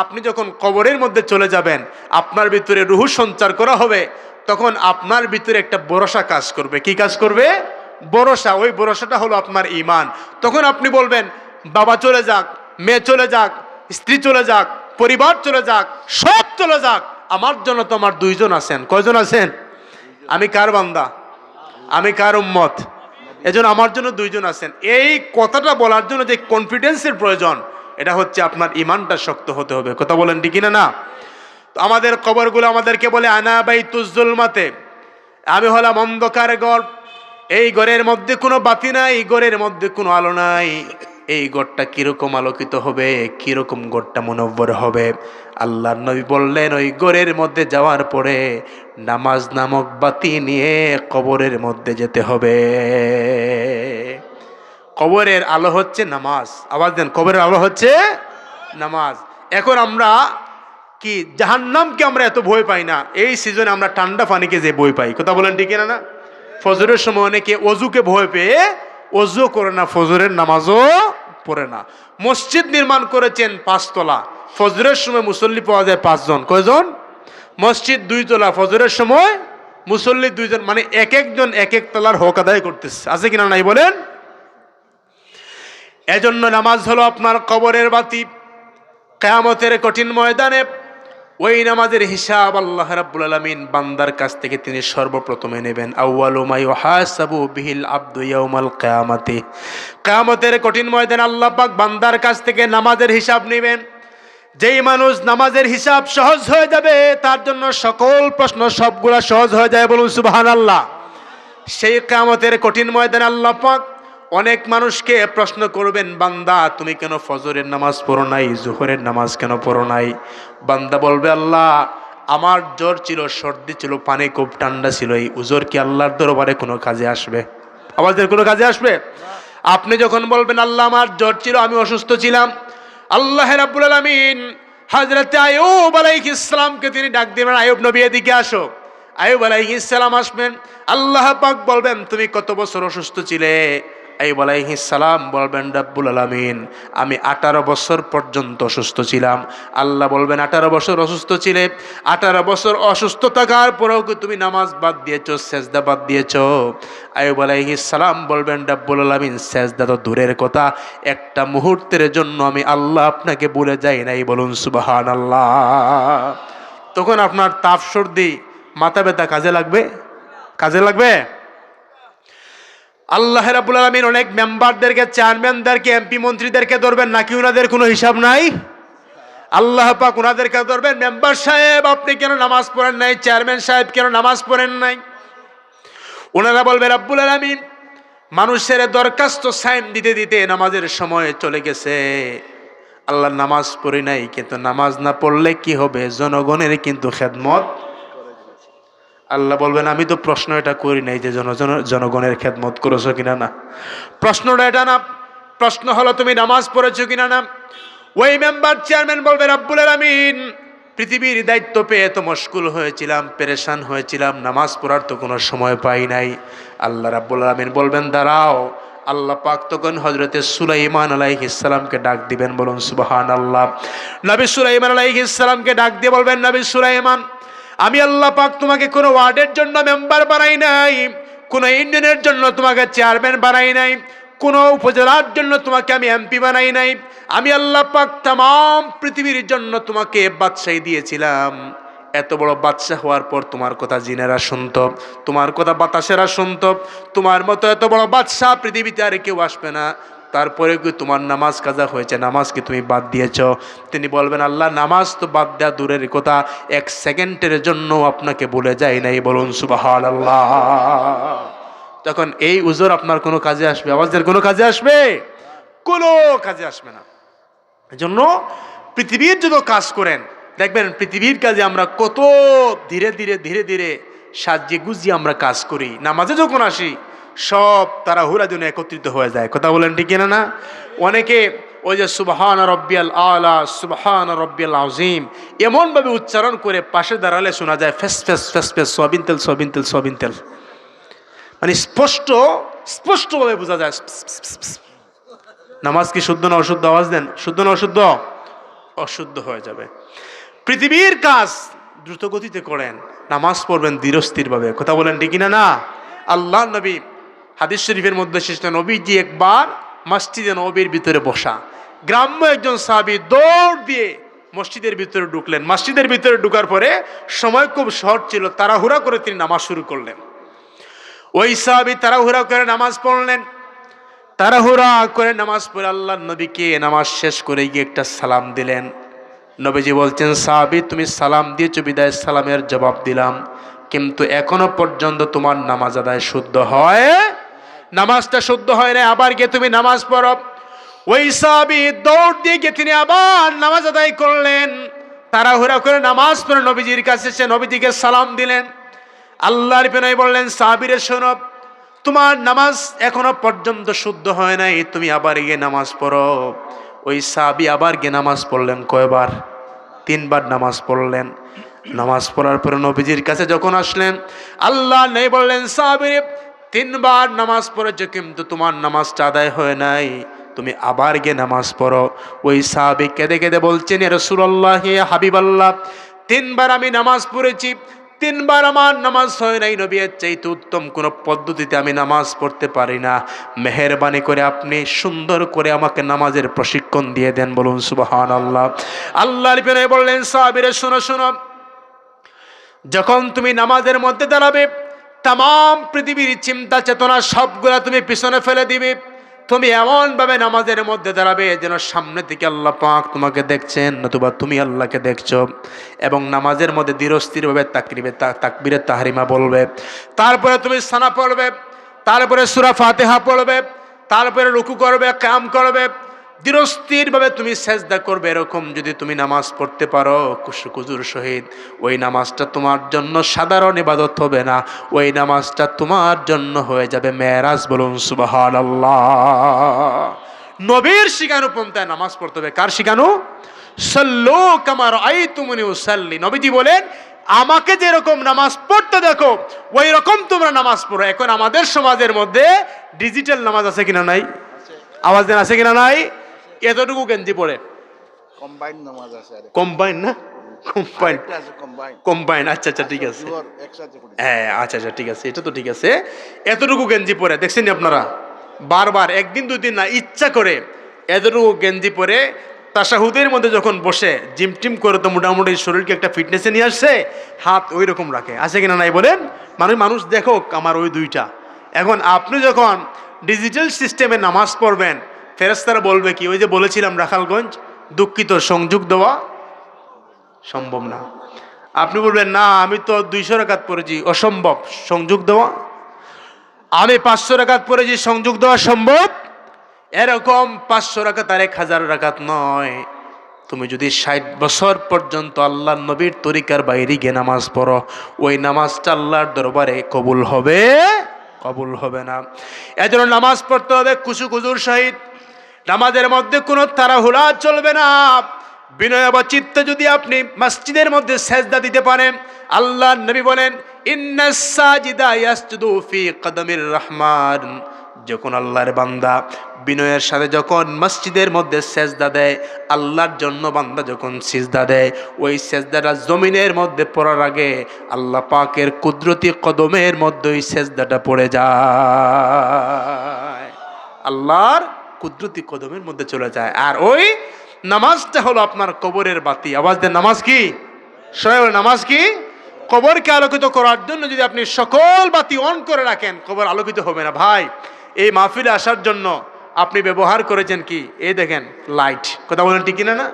আপনি যখন কবরের মধ্যে চলে যাবেন, আপনার ভিতরে রুহ সঞ্চার করা হবে, তখন আপনার ভিতরে একটা ভরসা কাজ করবে। কি কাজ করবে? ভরসা। ওই ভরসাটা হলো আপনার ঈমান। তখন আপনি বলবেন, বাবা চলে যাক, মেয়ে চলে যাক, স্ত্রী চলে যাক, পরিবার চলে যাক, সব চলে যাক, আমার জন্য তো আমার দুইজন আছেন। কয়জন আছেন? আমি কার বান্দা? আমি কার উম্মত? এজন্য আমার জন্য দুইজন আছেন। এই কথাটা বলার জন্য যে কনফিডেন্সের প্রয়োজন, এটা হচ্ছে আপনার ইমানটা শক্ত হতে হবে। কথা বলেন ঠিক না? না? তো আমাদের কবরগুলো আমাদেরকে বলে আনা বাইতুজ জুলমাতে, আমি হলাম অন্ধকার ঘর। এই ঘরের মধ্যে কোনো বাতি নাই, এই ঘরের মধ্যে কোনো আলো নাই। এই ঘরটা কিরকম আলোকিত হবে, কিরকম ঘরটা মুনব্বর হবে? আল্লাহর নবী বললেন, ওই ঘরের মধ্যে যাওয়ার পরে নামাজ নামক বাতি নিয়ে কবরের মধ্যে যেতে হবে। কবরের আলো হচ্ছে নামাজ। আওয়াজ দেন, কবরের আলো হচ্ছে নামাজ। এখন আমরা কি জাহান্নামকে আমরা এত ভয় পাই না, এই সিজনে আমরা ঠান্ডা পানিকে যে ভয় পাই। কথা বলেন ঠিক না? না? ফজরের সময় অনেকে অজুকে ভয় পেয়ে অজু করে না, ফজরের নামাজও পড়ে না। মসজিদ নির্মাণ করেছেন 5 তলা, ফজরের সময় মুসল্লি পাওয়া যায় 5 জন। কয়জন? মসজিদ 2 তলা, ফজরের সময় মুসল্লি 2 জন, মানে এক একজন এক এক তলার হক আদায় করতেছে। আছে কিনা নাই বলেন? এজন্য নামাজ হলো আপনার কবরের বাতি। কিয়ামতের কঠিন ময়দানে ওই নামাজের হিসাব আল্লাহ রাব্বুল আলামিন বান্দার কাছ থেকে তিনি সর্বপ্রথমে নেবেন। আউয়ালু মা ইউহাসাবু বিহিল আবদু ইয়াউমাল কিয়ামাতি। কিয়ামতের কঠিন ময়দানে আল্লাহ পাক বান্দার কাছ থেকে নামাজের হিসাব নেবেন। যেই মানুষ নামাজের হিসাব সহজ হয়ে যাবে, তার জন্য সকল প্রশ্ন সবগুলা সহজ হয়ে যায়। বলুন সুবহানাল্লাহ। সেই কিয়ামতের কঠিন ময়দানে আল্লাহ পাক অনেক মানুষকে প্রশ্ন করবেন, বান্দা তুমি কেন ফজরের নামাজ পড়ো নাই, জোহরের নামাজ কেন পড়ো নাই? বান্দা বলবে, আল্লাহ আমার জ্বর ছিল, সর্দি ছিল, পানি খুব ঠান্ডা ছিল। এই উজর কি আল্লাহর দরবারে কোনো কাজে আসবে? আমাদের কোনো কাজে আসবে? আপনি যখন বলবেন, আল্লাহ আমার জ্বর ছিল, আমি অসুস্থ ছিলাম, আল্লাহ রাব্বুল আলামিন হযরত আইয়ুব আলাইহিস সালামকে তিনি ডাক দিবেন, আইয়ুব নবী এদিকে আসো। আইয়ুব আলাইহিস সালাম আসবেন, আল্লাহ পাক বলবেন, তুমি কত বছর অসুস্থ ছিলে? আইয়ুব আলাইহিস সালাম বলবেন, রাব্বুল আলামিন আমি 18 বছর পর্যন্ত অসুস্থ ছিলাম। আল্লাহ বলবেন, 18 বছর অসুস্থ ছিলে, 18 বছর অসুস্থ থাকার পরেও কি তুমি নামাজ বাদ দিয়েছো, সেজদা বাদ দিয়েছো? আইয়ুব আলাইহিস সালাম বলবেন, রাব্বুল আলামিন সেজদা তো দূরের কথা, একটা মুহূর্তের জন্য আমি আল্লাহ আপনাকে ভুলে যাই নাই। বলুন সুবহানাল্লাহ। তখন আপনার তাপ, সর্দি, মাথা ব্যথা কাজে লাগবে? কাজে লাগবে? আল্লাহ রাব্বুল আলামিন অনেক মেম্বারদেরকে, চেয়ারম্যানদেরকে, এমপি মন্ত্রীদেরকে ধরবেন, নাকি ওনাদের কোনো হিসাব নাই? আল্লাহ পাক ওনাদেরকে ধরবেন, মেম্বার সাহেব আপনি কেন নামাজ পড়েন নাই, চেয়ারম্যান সাহেব কেন নামাজ পড়েন নাই? ওনারা বলবে, রাব্বুল আলামিন মানুষের দরখাস্ত সাইন দিতে দিতে নামাজের সময় চলে গেছে, আল্লাহ নামাজ পড়ি নাই। কিন্তু নামাজ না পড়লে কি হবে? জনগণের কিন্তু খেদমত। আল্লাহ বলবেন, আমি তো প্রশ্ন এটা করি নাই যে জনগণের খেদমত করেছো কিনা। না, প্রশ্নটা এটা না, প্রশ্ন হলো তুমি নামাজ পড়েছো কিনা। না, ওই মেম্বার চেয়ারম্যান বলবে, রাব্বুল আলামিন পৃথিবীর দায়িত্ব পেয়ে তো মশগুল হয়েছিলাম, পেরেশান হয়েছিলাম, নামাজ পড়ার তো কোনো সময় পাই নাই। আল্লাহ রাব্বুল আলামিন বলবেন, দাঁড়াও। আল্লাহ পাক তখন হযরতে সুলাইমান আলাইহিস সালামকে ডাক দিবেন। বলুন সুবহানাল্লাহ। নবী সুলাইমান আলাইহিস সালামকে ডাক দিয়ে বলবেন, নবী সুলাইমান আমি আল্লাহ পাক তোমাকে কোনো ওয়ার্ডের জন্য মেম্বার বানাই নাই, কোনো ইউনিয়নের জন্য তোমাকে চেয়ারম্যান বানাই নাই, কোনো উপজেলার জন্য তোমাকে আমি এমপি বানাই নাই। আমি আল্লাহ পাক तमाम পৃথিবীর জন্য তোমাকে বাদশাহী দিয়েছিলাম। এত বড় বাদশা হওয়ার পর তোমার কথা জিনেরা শুনতো, তোমার কথা বাতাসেরা শুনতো, তোমার মতো এত বড় বাদশা পৃথিবীতে আর কেউ আসবে না। তারপরে কি তোমার নামাজ কাজা হয়েছে, নামাজ কি তুমি বাদ দিয়েছ? তিনি বলবেন, আল্লাহ নামাজ তো বাদ দেওয়া দূরের কথা, 1 সেকেন্ডের জন্য আপনাকে ভুলে যায় নাই। বলুন সুবহানাল্লাহ। তখন এই উজর আপনার কোনো কাজে আসবে? আওয়াজের কোনো কাজে আসবে? কোনো কাজে আসবে না। এজন্য পৃথিবীর যত কাজ করেন দেখবেন, পৃথিবীর কাজে আমরা কত ধীরে ধীরে ধীরে ধীরে সাজিয়ে গুজিয়ে আমরা কাজ করি। নামাজে যখন আসি সব তাড়াহুড়া দিনে একত্রিত হয়ে যায়। কথা বলেন ঠিক না? না, অনেকে ওই যে সুবহান রব্বিয়াল আলা, সুবহান রব্বিয়াল আযীম এমনভাবে উচ্চারণ করে পাশে দাঁড়ালে শোনা যায় ফেস ফেস ফেস ফেস, সবিন তেল সবিন তেল সবিন তেল। মানে স্পষ্টভাবে বোঝা যায়। নামাজ কি শুদ্ধ না অশুদ্ধ? আওয়াজ দেন, শুদ্ধ না অশুদ্ধ? অশুদ্ধ হয়ে যাবে। পৃথিবীর কাজ দ্রুত গতিতে করেন, নামাজ পড়বেন ধীরস্থিরভাবে। কথা বলেন ঠিক না? না, আল্লাহ নবী হাদিস শরীফের মধ্যে এসেছে, নবীজি একবার মসজিদে নববীর ভিতরে বসা, গ্রাম্য একজন সাহাবী দৌড় দিয়ে মসজিদের ভিতরে ঢুকলেন। মসজিদের ভিতরে ঢুকার পরে সময় খুব শর্ট ছিল, তাড়াহুড়া করে তিনি নামাজ শুরু করলেন। ওই সাহাবী তাড়াহুড়া করে নামাজ পড়লেন। তাড়াহুড়া করে নামাজ পড়ে আল্লাহ নবীকে নামাজ শেষ করে গিয়ে একটা সালাম দিলেন। নবীজি বলছেন, সাহাবী তুমি সালাম দিয়েছো বিদায় সালামের জবাব দিলাম, কিন্তু এখনো পর্যন্ত তোমার নামাজ আদায় শুদ্ধ হয়, নামাজটা শুদ্ধ হয় না, আবার গিয়ে তুমি নামাজ পড়ো। ওই সাহাবী দৌড় দিয়ে গিয়ে তিনি আবার নামাজ আদায় করলেন। তাড়াহুড়া করে নামাজ পড়ে নবীজির কাছে এসে নবীজিকে সালাম দিলেন। আল্লাহর নবী বললেন, সাহাবীরে শোনো, তোমার নামাজ এখনো পর্যন্ত শুদ্ধ হয় নাই, তুমি আবার গিয়ে নামাজ পড়ো। ওই সাহাবী আবার গিয়ে নামাজ পড়লেন। কয়বার? 3 বার নামাজ পড়লেন। নামাজ পড়ার পরে নবীজির কাছে যখন আসলেন, আল্লাহ নবী বললেন, সাহাবী 3 বার নামাজ পড়েছো, কিন্তু তোমার নামাজটা আদায় হয় নাই, তুমি আবার গিয়ে নামাজ পড়ো। ওই সাহাবী কেঁদে কেঁদে বলছেন, ইয়া রাসূলুল্লাহ, ইয়া হাবিবাল্লাহ, 3 বার আমি নামাজ পড়েছি, 3 বার আমার নামাজ হয় নাই, নবী এর চাইতে উত্তম কোন পদ্ধতিতে আমি নামাজ পড়তে পারি না, মেহেরবানি করে আপনি সুন্দর করে আমাকে নামাজের প্রশিক্ষণ দিয়ে দেন। বলুন সুবহানাল্লাহ। আল্লাহর নবী বললেন, সাহাবীরা শোনো শোনো, যখন তুমি নামাজের মধ্যে দাঁড়াবে, তাম পৃথিবীর চিন্তা চেতনা সবগুলা তুমি পিছনে ফেলে দিবে। তুমি এমন ভাবে নামাজের মধ্যে দাঁড়াবে যেন সামনে থেকে আল্লাহ পাক তোমাকে দেখছেন, নতুবা তুমি আল্লাহকে দেখছো। এবং নামাজের মধ্যে ধীরস্থিরভাবে তাকবীরে তাহরিমা বলবে, তারপরে তুমি সানা পড়বে, তারপরে সূরা ফাতিহা পড়বে, তারপরে রুকু করবে, কিয়াম করবে, ধীরস্থিরভাবে তুমি সেজদা করবে। এরকম যদি তুমি নামাজ পড়তে পারো খুশুখুজুর সহিত, ওই নামাজটা তোমার জন্য সাধারণ ইবাদত হবে না, ওই নামাজটা তোমার জন্য হয়ে যাবে মেরাজ। বলুন সুবহানাল্লাহ। নবীর শিখানো পন্থায় নামাজ পড়তে হবে। কার শিখানো? সাল্লু কামা রাআইতুমুনি উসাল্লি। নবীজি বলেন, আমাকে যেরকম নামাজ পড়তে দেখো ওই রকম তোমরা নামাজ পড়ো। এখন আমাদের সমাজের মধ্যে ডিজিটাল নামাজ আছে কিনা নাই? আওয়াজ দেন, আছে কিনা নাই? এতটুকু গেঞ্জি পড়ে কম্বাইন নামাজ আছে। কম্বাইন না? কম্বাইন। আচ্ছা ঠিক আছে, হ্যাঁ আচ্ছা ঠিক আছে, এটা তো ঠিক আছে। এতটুকু গেঞ্জি পরে দেখছেন আপনারা? বারবার, একদিন 2 দিন না, ইচ্ছা করে এতটুকু গেঞ্জি পরে তাশাহুদের মধ্যে যখন বসে জিম টিম করে তো মোটামুটি শরীরকে একটা ফিটনেসে নিয়ে আসছে, হাত ওই রকম রাখে। আছে কিনা নাই বলেন? মানুষ দেখো আমার ওই 2টা। এখন আপনি যখন ডিজিটাল সিস্টেমে নামাজ পড়বেন, ফেরেশতারা বলবে কি? ওই যে বলেছিলাম রাখালগঞ্জ, দুঃখিত সংযোগ দেওয়া সম্ভব না। আপনি বলবেন, না আমি তো 200 রাকাত পড়েছি, অসম্ভব সংযোগ দেওয়া। আমি 500 রাকাত পড়েছি, সংযোগ দেওয়া সম্ভব। এরকম 500 রাকাত আর 1000 রাকাত নয়। তুমি যদি 60 বছর পর্যন্ত আল্লাহর নবীর তরিকার বাইরে গিয়ে নামাজ পড়ো, ওই নামাজটা আল্লাহর দরবারে কবুল হবে? কবুল হবে না। এজন্য নামাজ পড়তে হবে খুশুখুজুর সহিত। নামাজের মধ্যে কোনো তাড়াহুড়া চলবে না। বিনয় বা চিত্তে যদি আপনি মসজিদের মধ্যে সেজদা দিতে পারেন, আল্লাহর নবী বলেন, ইন্নাস সাজিদা ইয়াসজুদু ফি কদমির রহমান। যখন আল্লাহর বান্দা বিনয়ের সাথে যখন মসজিদের মধ্যে সেজদা দেয়, আল্লাহর জন্য বান্দা যখন সিজদা দেয়, ওই সেজদাটা জমিনের মধ্যে পড়ার আগে আল্লাহ পাকের কুদরতি কদমের মধ্যে ওই সেজদাটা পড়ে যায়, আল্লাহর কুদরতি কদমের মধ্যে চলে যায়। আর ওই নামাজটা হলো আপনার কবরের বাতি। আওয়াজ দেন, নামাজ কি? সবাই নামাজ কি? কবরকে আলোকিত করার জন্য যদি আপনি সকল বাতি অন করে রাখেন, কবর আলোকিত হবে না। ভাই, এই মাহফিলে আসার জন্য আপনি ব্যবহার করেছেন কি? এই দেখেন লাইট। কথা বলেন ঠিক কিনা? না?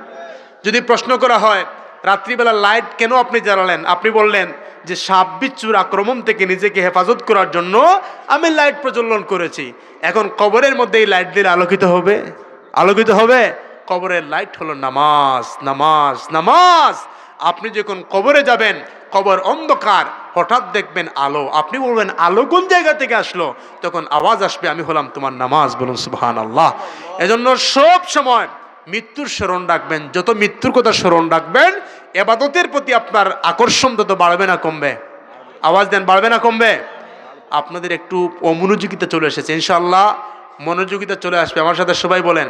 যদি প্রশ্ন করা হয় রাত্রিবেলা লাইট কেন আপনি জ্বালালেন, আপনি বললেন যে সাপ বিচ্ছুর আক্রমণ থেকে নিজেকে হেফাজত করার জন্য আমি লাইট প্রজ্বলন করেছি। এখন কবরের মধ্যে এই লাইট দিলে আলোকিত হবে? আলোকিত হবে? কবরের লাইট হলো নামাজ, নামাজ, নামাজ। আপনি যখন কবরে যাবেন, কবর অন্ধকার, হঠাৎ দেখবেন আলো, আপনি বলবেন আলো কোন জায়গা থেকে আসলো? তখন আওয়াজ আসবে, আমি হলাম তোমার নামাজ। বলুন সুবহানাল্লাহ। এজন্য সব সময় মৃত্যুর স্মরণ রাখবেন। যত মৃত্যুর কথা স্মরণ রাখবেন, ইবাদতের প্রতি আপনার আকর্ষণ তত বাড়বে না কমবে? আওয়াজ দেন, বাড়বে না কমবে? আপনাদের একটু অমনোযোগিতা চলে এসেছে, ইনশাআল্লাহ মনোযোগিতা চলে আসবে। আমার সাথে সবাই বলেন,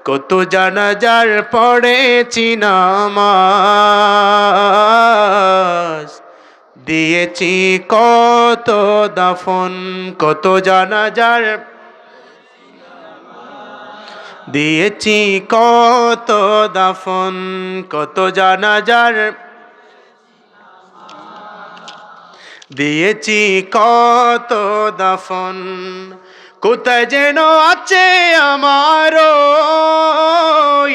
কত জানাজার পড়েছি নামাজ, দিয়েছি কত দাফন, কত জানাজার দিয়েছি কত দাফন, কত জানাজার দিয়েছি কত দাফন, কোথায় যেন আছে আমার ওই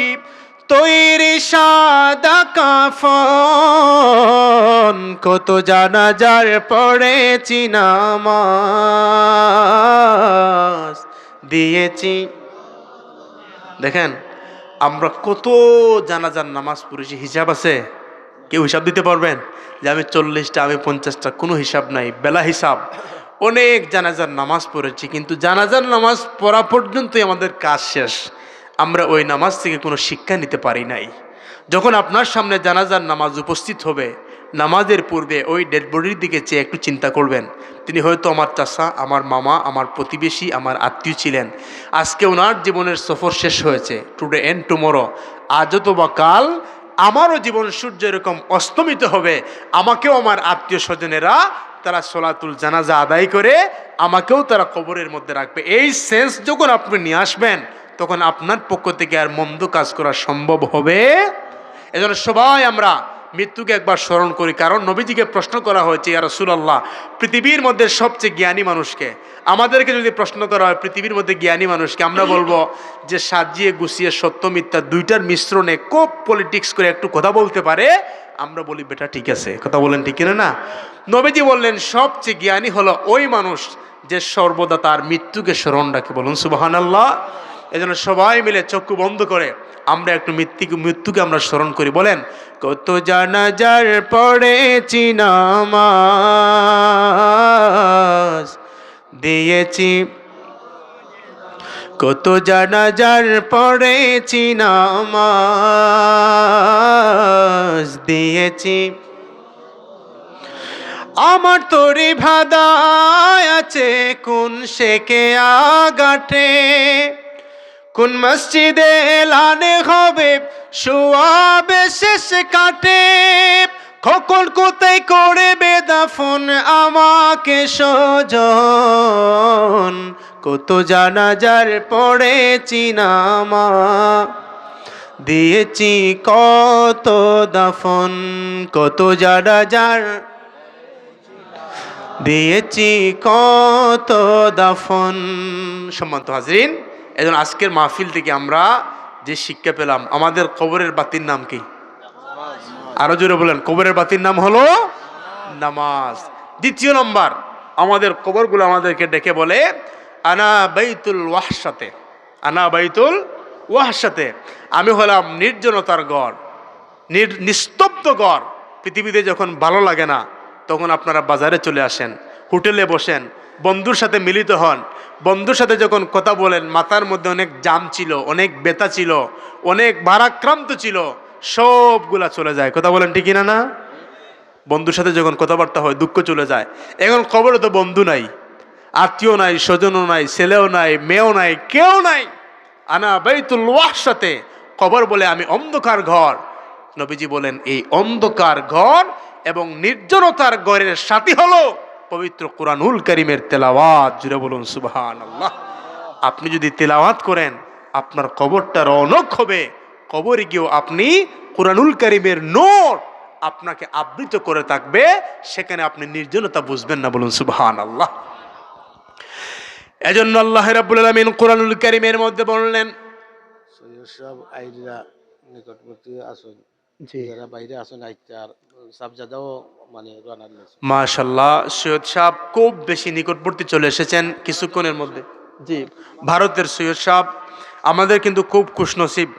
তৈরি সাদা কাফন, কত জানাজার পড়েছি নামাজ, দিয়েছি। দেখেন আমরা কত জানাজার নামাজ পড়েছি, হিসাব আছে? কেউ হিসাব দিতে পারবেন যে আমি 40টা, আমি 50টা? কোনো হিসাব নাই, বেলা হিসাব। অনেক জানাজার নামাজ পড়েছি, কিন্তু জানাজার নামাজ পড়া পর্যন্তই আমাদের কাজ শেষ, আমরা ওই নামাজ থেকে কোনো শিক্ষা নিতে পারি নাই। যখন আপনার সামনে জানাজার নামাজ উপস্থিত হবে, নামাজের পূর্বে ওই ডেড বডির দিকে চেয়ে একটু চিন্তা করবেন, তিনি হয়তো আমার চাচা, আমার মামা, আমার প্রতিবেশী, আমার আত্মীয় ছিলেন। আজকে ওনার জীবনের সফর শেষ হয়েছে, টুডে এন্ড টুমোরো, আজ অথবা কাল আমারও জীবন সূর্য এরকম অস্তমিত হবে, আমাকেও আমার আত্মীয় স্বজনেরা তারা সলাতুল জানাজা আদায় করে আমাকেও তারা কবরের মধ্যে রাখবে। এই সেন্স যখন আপনি নিয়ে আসবেন, তখন আপনার পক্ষ থেকে আর মন্দ কাজ করা সম্ভব হবে। এজন্য সবাই আমরা মৃত্যুকে একবার স্মরণ করি, কারণ নবীজিকে প্রশ্ন করা হয়েছে, ইয়া রাসূলুল্লাহ, পৃথিবীর মধ্যে সবচেয়ে জ্ঞানী মানুষকে? আমাদেরকে যদি প্রশ্ন করা হয় পৃথিবীর মধ্যে জ্ঞানী মানুষকে, আমরা বলবো যে সাজিয়ে গুছিয়ে সত্য মিথ্যা দুইটার মিশ্রণে খুব পলিটিক্স করে একটু কথা বলতে পারে। আমরা বলি বেটা ঠিক আছে, কথা বলেন ঠিক কিনা না? নবীজি বললেন সবচেয়ে জ্ঞানী হলো ওই মানুষ যে সর্বদা তার মৃত্যুকে স্মরণ রাখে। বলুন সুবহানাল্লাহ। এজন্য সবাই মিলে চক্ষু বন্ধ করে আমরা একটু মৃত্যুকে আমরা স্মরণ করি। বলেন, কত জানাজার পড়েছি নামাজ, দিয়েছি কত জানাজার পড়েছি নামাজ, দিয়েছি। আমার তোরে ভাদায় আছে কোন শেকে আগাটে, কোন মসজিদে এলানে হবে সোয়াবে শেষ কাটে, কখন কোথায় করে বেদাফন আমাকে সজন, কত জানাজার পড়েছি নামাজ, দিয়েছি কত দাফন, কত জানাজার দিয়েছি কত দাফন। সম্মানিত হাজরিন, এজন্য আজকের মাহফিল থেকে আমরা যে শিক্ষা পেলাম, আমাদের কবরের বাতির নাম কি? আরো জোরে বলেন, কবরের বাতির নাম হলো নামাজ। দ্বিতীয় নম্বর, আমাদের কবরগুলো আমাদেরকে ডেকে বলে আনা বাইতুল ওয়াহশাতে, আনা বাইতুল ওয়াহশাতে, আমি হলাম নির্জনতার ঘর, নিস্তব্ধ ঘর। পৃথিবীতে যখন ভালো লাগে না, তখন আপনারা বাজারে চলে আসেন, হোটেলে বসেন, বন্ধুর সাথে মিলিত হন। বন্ধুর সাথে যখন কথা বলেন, মাথার মধ্যে অনেক জাম ছিল, অনেক ব্যথা ছিল, অনেক ভারাক্রান্ত ছিল, সবগুলা চলে যায়। কথা বলেন ঠিক কিনা না? বন্ধুর সাথে যখন কথাবার্তা হয়, দুঃখ চলে যায়। এখন কবরে তো বন্ধু নাই, আত্মীয় নাই, স্বজনও নাই, ছেলেও নাই, মেয়েও নাই, কেউ নাই। আনা বাইতুল ওয়াহশাতে, কবর বলে আমি অন্ধকার ঘর। নবীজি বলেন এই অন্ধকার ঘর এবং নির্জনতার ঘরের সাথী হলো পবিত্র কুরআনুল কারীমের তেলাওয়াত। জুড়ে বলুন সুবহানাল্লাহ। আপনি যদি তেলাওয়াত করেন, আপনার কবরটা রৌনক হবে। কবরে গিয়েও আপনি কুরআনুল কারীমের নূর আপনাকে আবৃত করে থাকবে, সেখানে আপনি নির্জনতা বুঝবেন না। বলুন সুবহানাল্লাহ। এজন্য আল্লাহ রাব্বুল আলামিন কুরআনুল কারীমের মধ্যে বললেন, সব আইরা নিকটবর্তী আসুন, জি যারা বাইরে আসুন আইতার সাবজাদাও মানে রানার লেছে। মাশাআল্লাহ, সৈয়দ সাহেব খুব বেশি নিকটবর্তী চলে এসেছেন কিছুক্ষণের মধ্যে। জি, ভারতের সৈয়দ সাহেব আমাদের কিন্তু খুব খুশনসিব,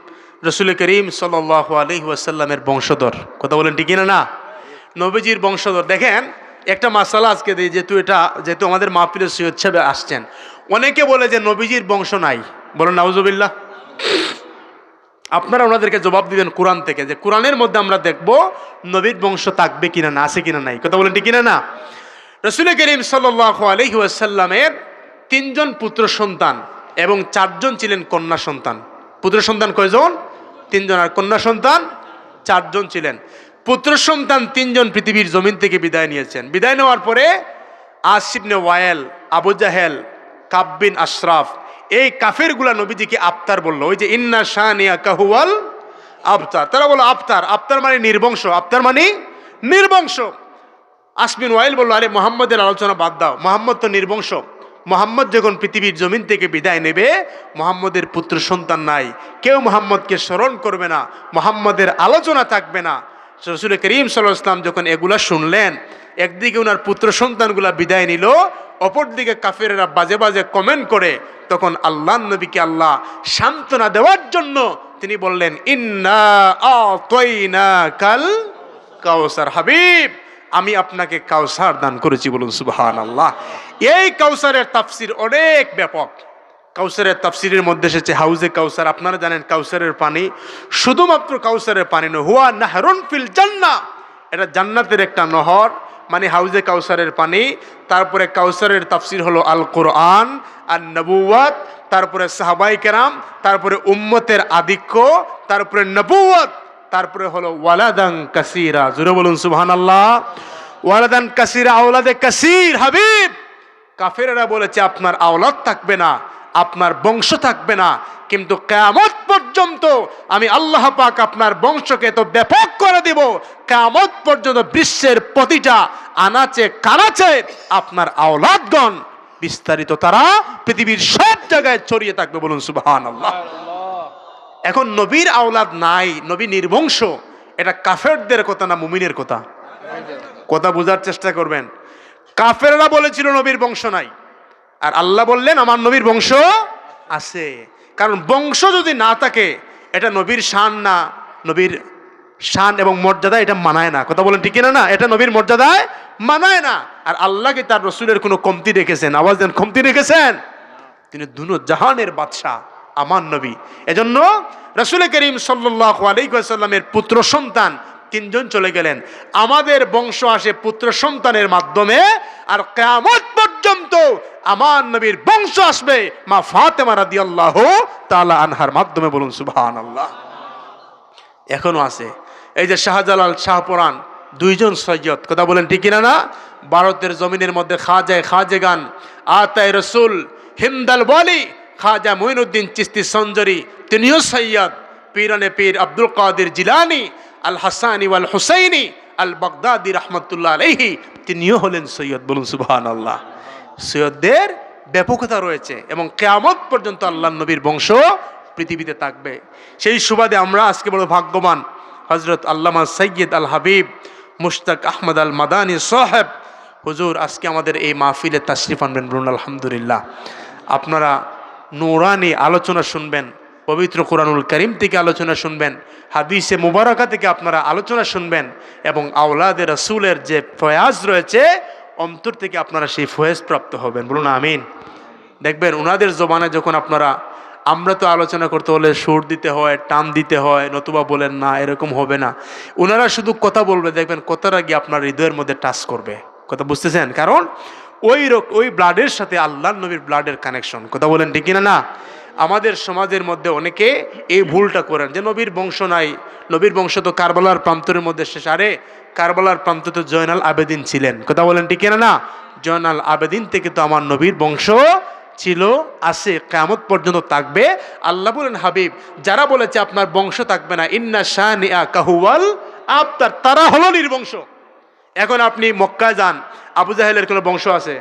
রসুল করিম সাল্লাল্লাহু আলাইহি ওয়াসাল্লামের বংশধর। কথা বলেন ঠিক না? না, নবীজির বংশধর। দেখেন একটা মাসালা আজকে দিই, যেহেতু আমাদের মাহফিলের সৈয়দ সাহেব আসছেন, অনেকে বলে যে নবীজির বংশ নাই। বলেন নাউজুবিল্লাহ। আপনারা ওনাদেরকে জবাব দিবেন কোরআন থেকে, যে কোরআনের মধ্যে আমরা দেখব নবীর বংশ থাকবে কিনা, না আছে কিনা নাই। কথা বলেন ঠিক কিনা না? রাসূল করিম সাল্লাল্লাহু আলাইহি ওয়াসাল্লামের 3 জন পুত্র সন্তান এবং 4 জন ছিলেন কন্যা সন্তান। পুত্র সন্তান কয়জন? 3 জন, আর কন্যা সন্তান 4 জন ছিলেন। পুত্র সন্তান 3 জন পৃথিবীর জমিন থেকে বিদায় নিয়েছেন। বিদায় নেওয়ার পরে আস ইবনে ওয়াইল, আবু জাহেল, কাব বিন আশরাফ, এই কাফেরগুলা নবীজিকে আফতার বলল। ওই যে ইন্না শানিয়াকা হুয়াল আফতার, তারা বলল আফতার, আফতার মানে নির্বংশ, আফতার মানে নির্বংশ। আস বিন ওয়াইল বলল, আরে মোহাম্মদের আলোচনা বাদ দাও, মোহাম্মদ তো নির্বংশ। মোহাম্মদ যখন পৃথিবীর জমিন থেকে বিদায় নেবে, মোহাম্মদের পুত্র সন্তান নাই, কেউ মোহাম্মদকে স্মরণ করবে না, মোহাম্মদের আলোচনা থাকবে না। রাসূল করিম সাল্লাল্লাহু আলাইহি ওয়াসাল্লাম যখন এগুলা শুনলেন, একদিকে ওনার পুত্র সন্তানগুলা বিদায় নিল, অপরদিকে কাফেরেরা বাজে বাজে কমেন্ট করে, তখন আল্লাহর নবীকে আল্লাহ সান্ত্বনা দেওয়ার জন্য তিনি বললেন, ইন্না আতাইনাকাল কাউসার, হাবিব আমি আপনাকে কাউসার দান করেছি, বলুন সুবহানাল্লাহ। এই কাউসারের তাফসির অনেক ব্যাপক। কাউসারের তাফসিরের মধ্যে এসেছে হাউজে কাউসার। আপনারা জানেন কাউসারের পানি শুধুমাত্র কাউসারের পানি নয়, হুয়া নাহরুন ফিল জান্নাহ, এটা জান্নাতের একটা নহর, মানে হাউজে কাউসারের পানি। তারপরে কাউসারের তাফসির হলো আল কোরআন, আর নবুওয়াত, তারপরে সাহাবায়ে কেরাম, তারপরে উম্মতের আধিক্য, তারপরে নবুওয়াত, তারপরে হলো ওয়ালাদান কাসীরা। জোরে বলুন সুবহানাল্লাহ। ওয়ালাদান কাসীরা, আওলাদে কাসীর। হাবিব, কাফেরেরা বলেছে আপনার আওলাদ থাকবে না, আপনার বংশ থাকবে না, কিন্তু কিয়ামত পর্যন্ত আমি আল্লাহ পাক আপনার বংশকে তো ব্যাপক করে দেব, কিয়ামত পর্যন্ত বিশ্বের প্রতিটা আনাচে কানাচে আপনার আওলাদগণ বিস্তারিত তারা পৃথিবীর সব জায়গায় ছড়িয়ে থাকবে, বলুন সুবহানাল্লাহ। এখন নবীর আওলাদ নাই, নবী নির্বংশ, এটা কাফেরদের কথা না মুমিনের কথা? কথা বোঝার চেষ্টা করবেন। কাফেররা বলেছিল নবীর বংশ নাই, আর আল্লাহ বললেন আমার নবীর বংশ আছে। কারণ বংশ যদি না থাকে এটা নবীর শান না, নবীর শান এবং মর্যাদা এটা মানায় না। কথা বলেন ঠিক কিনা? না, এটা নবীর মর্যাদায় মানায় না। আর আল্লাহকে তার রসুলের কোনো কমতি রেখেছেন? আওয়াজ দেন, কমতি রেখেছেন? তিনি দুনো জাহানের বাদশাহ, আমার নবী। এজন্য রাসূল করিম সাল্লাল্লাহু আলাইহি ওয়াসাল্লামের পুত্র সন্তান 3 জন চলে গেলেন। আমাদের বংশ আসে পুত্র সন্তানের মাধ্যমে, আর কিয়ামত পর্যন্ত আমার নবীর বংশ আসবে মা ফাতেমা রাদিয়াল্লাহু তাআলা আনহার মাধ্যমে, বলুন সুবহানাল্লাহ। এখনো আছে। এই যে শাহজালাল, শাহপরান, 2 জন সৈয়দ, কথা বলেন ঠিক কিনা? না, ভারতের জমিনের মধ্যে খাজেগান, আতায়ে রসুল, হিমদাল ওয়ালি, খাজা মুঈনুদ্দিন চিশতি সঞ্জরি, তিনিও সৈয়দ। পীরানে পীর আব্দুল কাদের জিলানী, আল হাসানি ওয়াল হুসাইনি আল বাগদাদি রাহমাতুল্লাহ আলাইহি, তিনিও হলেন সৈয়দ, বলুন সুবহানাল্লাহ। সৈয়দদের ব্যাপকতা রয়েছে এবং কিয়ামত পর্যন্ত আল্লাহর নবীর বংশ পৃথিবীতে থাকবে। সেই সুবাদে আমরা আজকে বড় ভাগ্যবান, হযরত আল্লামা সৈয়দ আল হাবিব মুশতাক আহমদ আল মাদানী সাহেব হুজুর আজকে আমাদের এই মাহফিলে তাশরিফ আনবেন, বলুন আলহামদুলিল্লাহ। আপনারা নূরানি আলোচনা শুনবেন, পবিত্র কোরআনুল কারীম থেকে আলোচনা শুনবেন, হাদিসে মুবারাকা থেকে আপনারা আলোচনা শুনবেন, এবং আওলাদে রাসূলের যে ফয়াজ রয়েছে অন্তর থেকে আপনারা সেই ফয়েজ প্রাপ্ত হবেন, বলুন আমিন। দেখবেন ওনাদের জবানে যখন আপনারা, আমরা তো আলোচনা করতে হলে সুর দিতে হয়, টান দিতে হয়, নতুবা বলেন না, এরকম হবে না। ওনারা শুধু কথা বলবে, দেখবেন কথাটা গিয়ে আপনার হৃদয়ের মধ্যে টাচ করবে। কথা বুঝতেছেন? কারণ ওই ব্লাডের সাথে আল্লাহর নবীর ব্লাডের কানেকশন। কথা বলেন ঠিক কিনা? না, আমাদের সমাজের মধ্যে অনেকে এই ভুলটা করেন যে নবীর বংশ নাই, নবীর বংশ তো কারবালার প্রান্তরের মধ্যে শেষ। আরে কারবালার প্রান্ত তো জয়নাল আবেদিন ছিলেন। কথা বলেন ঠিক কিনা? না, জয়নাল আবেদিন থেকে তো আমার নবীর বংশ ছিল, আছে, কিয়ামত পর্যন্ত থাকবে। আল্লাহ বলেন হাবিব, যারা বলেছে আপনার বংশ থাকবে না, ইন্না শানিআকা হুয়াল আবতার, তারা হলো নির্বংশ। এখন আপনি মক্কায় যান, আবু জাহেলের কোনো বংশ আছে?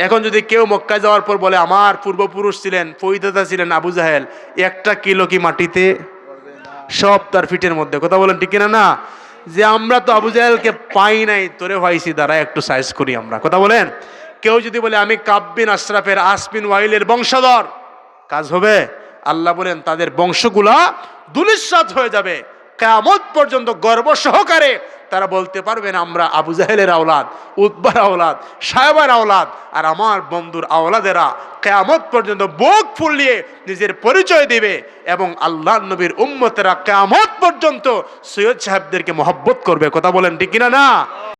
এখন যদি কেউ মক্কায় যাওয়ার পর বলে আমার পূর্বপুরুষ ছিলেন, ফৈদাতা ছিলেন আবু জাহেল, 1 কিলো কি মাটিতে? সব তার ফিটের মধ্যে। কথা বলেন ঠিক কিনা? না, যে আমরা তো আবু জাহেলকে পাই নাই, তোরে ভাইছি দ্বারা একটু সাইজ করি আমরা। কথা বলেন। কেউ যদি বলে আমি কাব বিন আশরাফের, আস বিন ওয়াইলের বংশধর, কাজ হবে? আল্লাহ বলেন তাদের বংশগুলা ধূলিসাৎ হয়ে যাবে। কিয়ামত পর্যন্ত গর্ব সহকারে তারা বলতে পারবেন আমরা আবু জাহেলের আওলাদ, উতবার আওলাদ, সাহেবার আওলাদ, আর আমার বন্ধুর আওলাদেরা কিয়ামত পর্যন্ত বুক ফুলিয়ে নিজের পরিচয় দিবে, এবং আল্লাহর নবীর উম্মতেরা কিয়ামত পর্যন্ত সৈয়দ সাহেবদেরকে মহব্বত করবে। কথা বলেন ঠিক কিনা? না।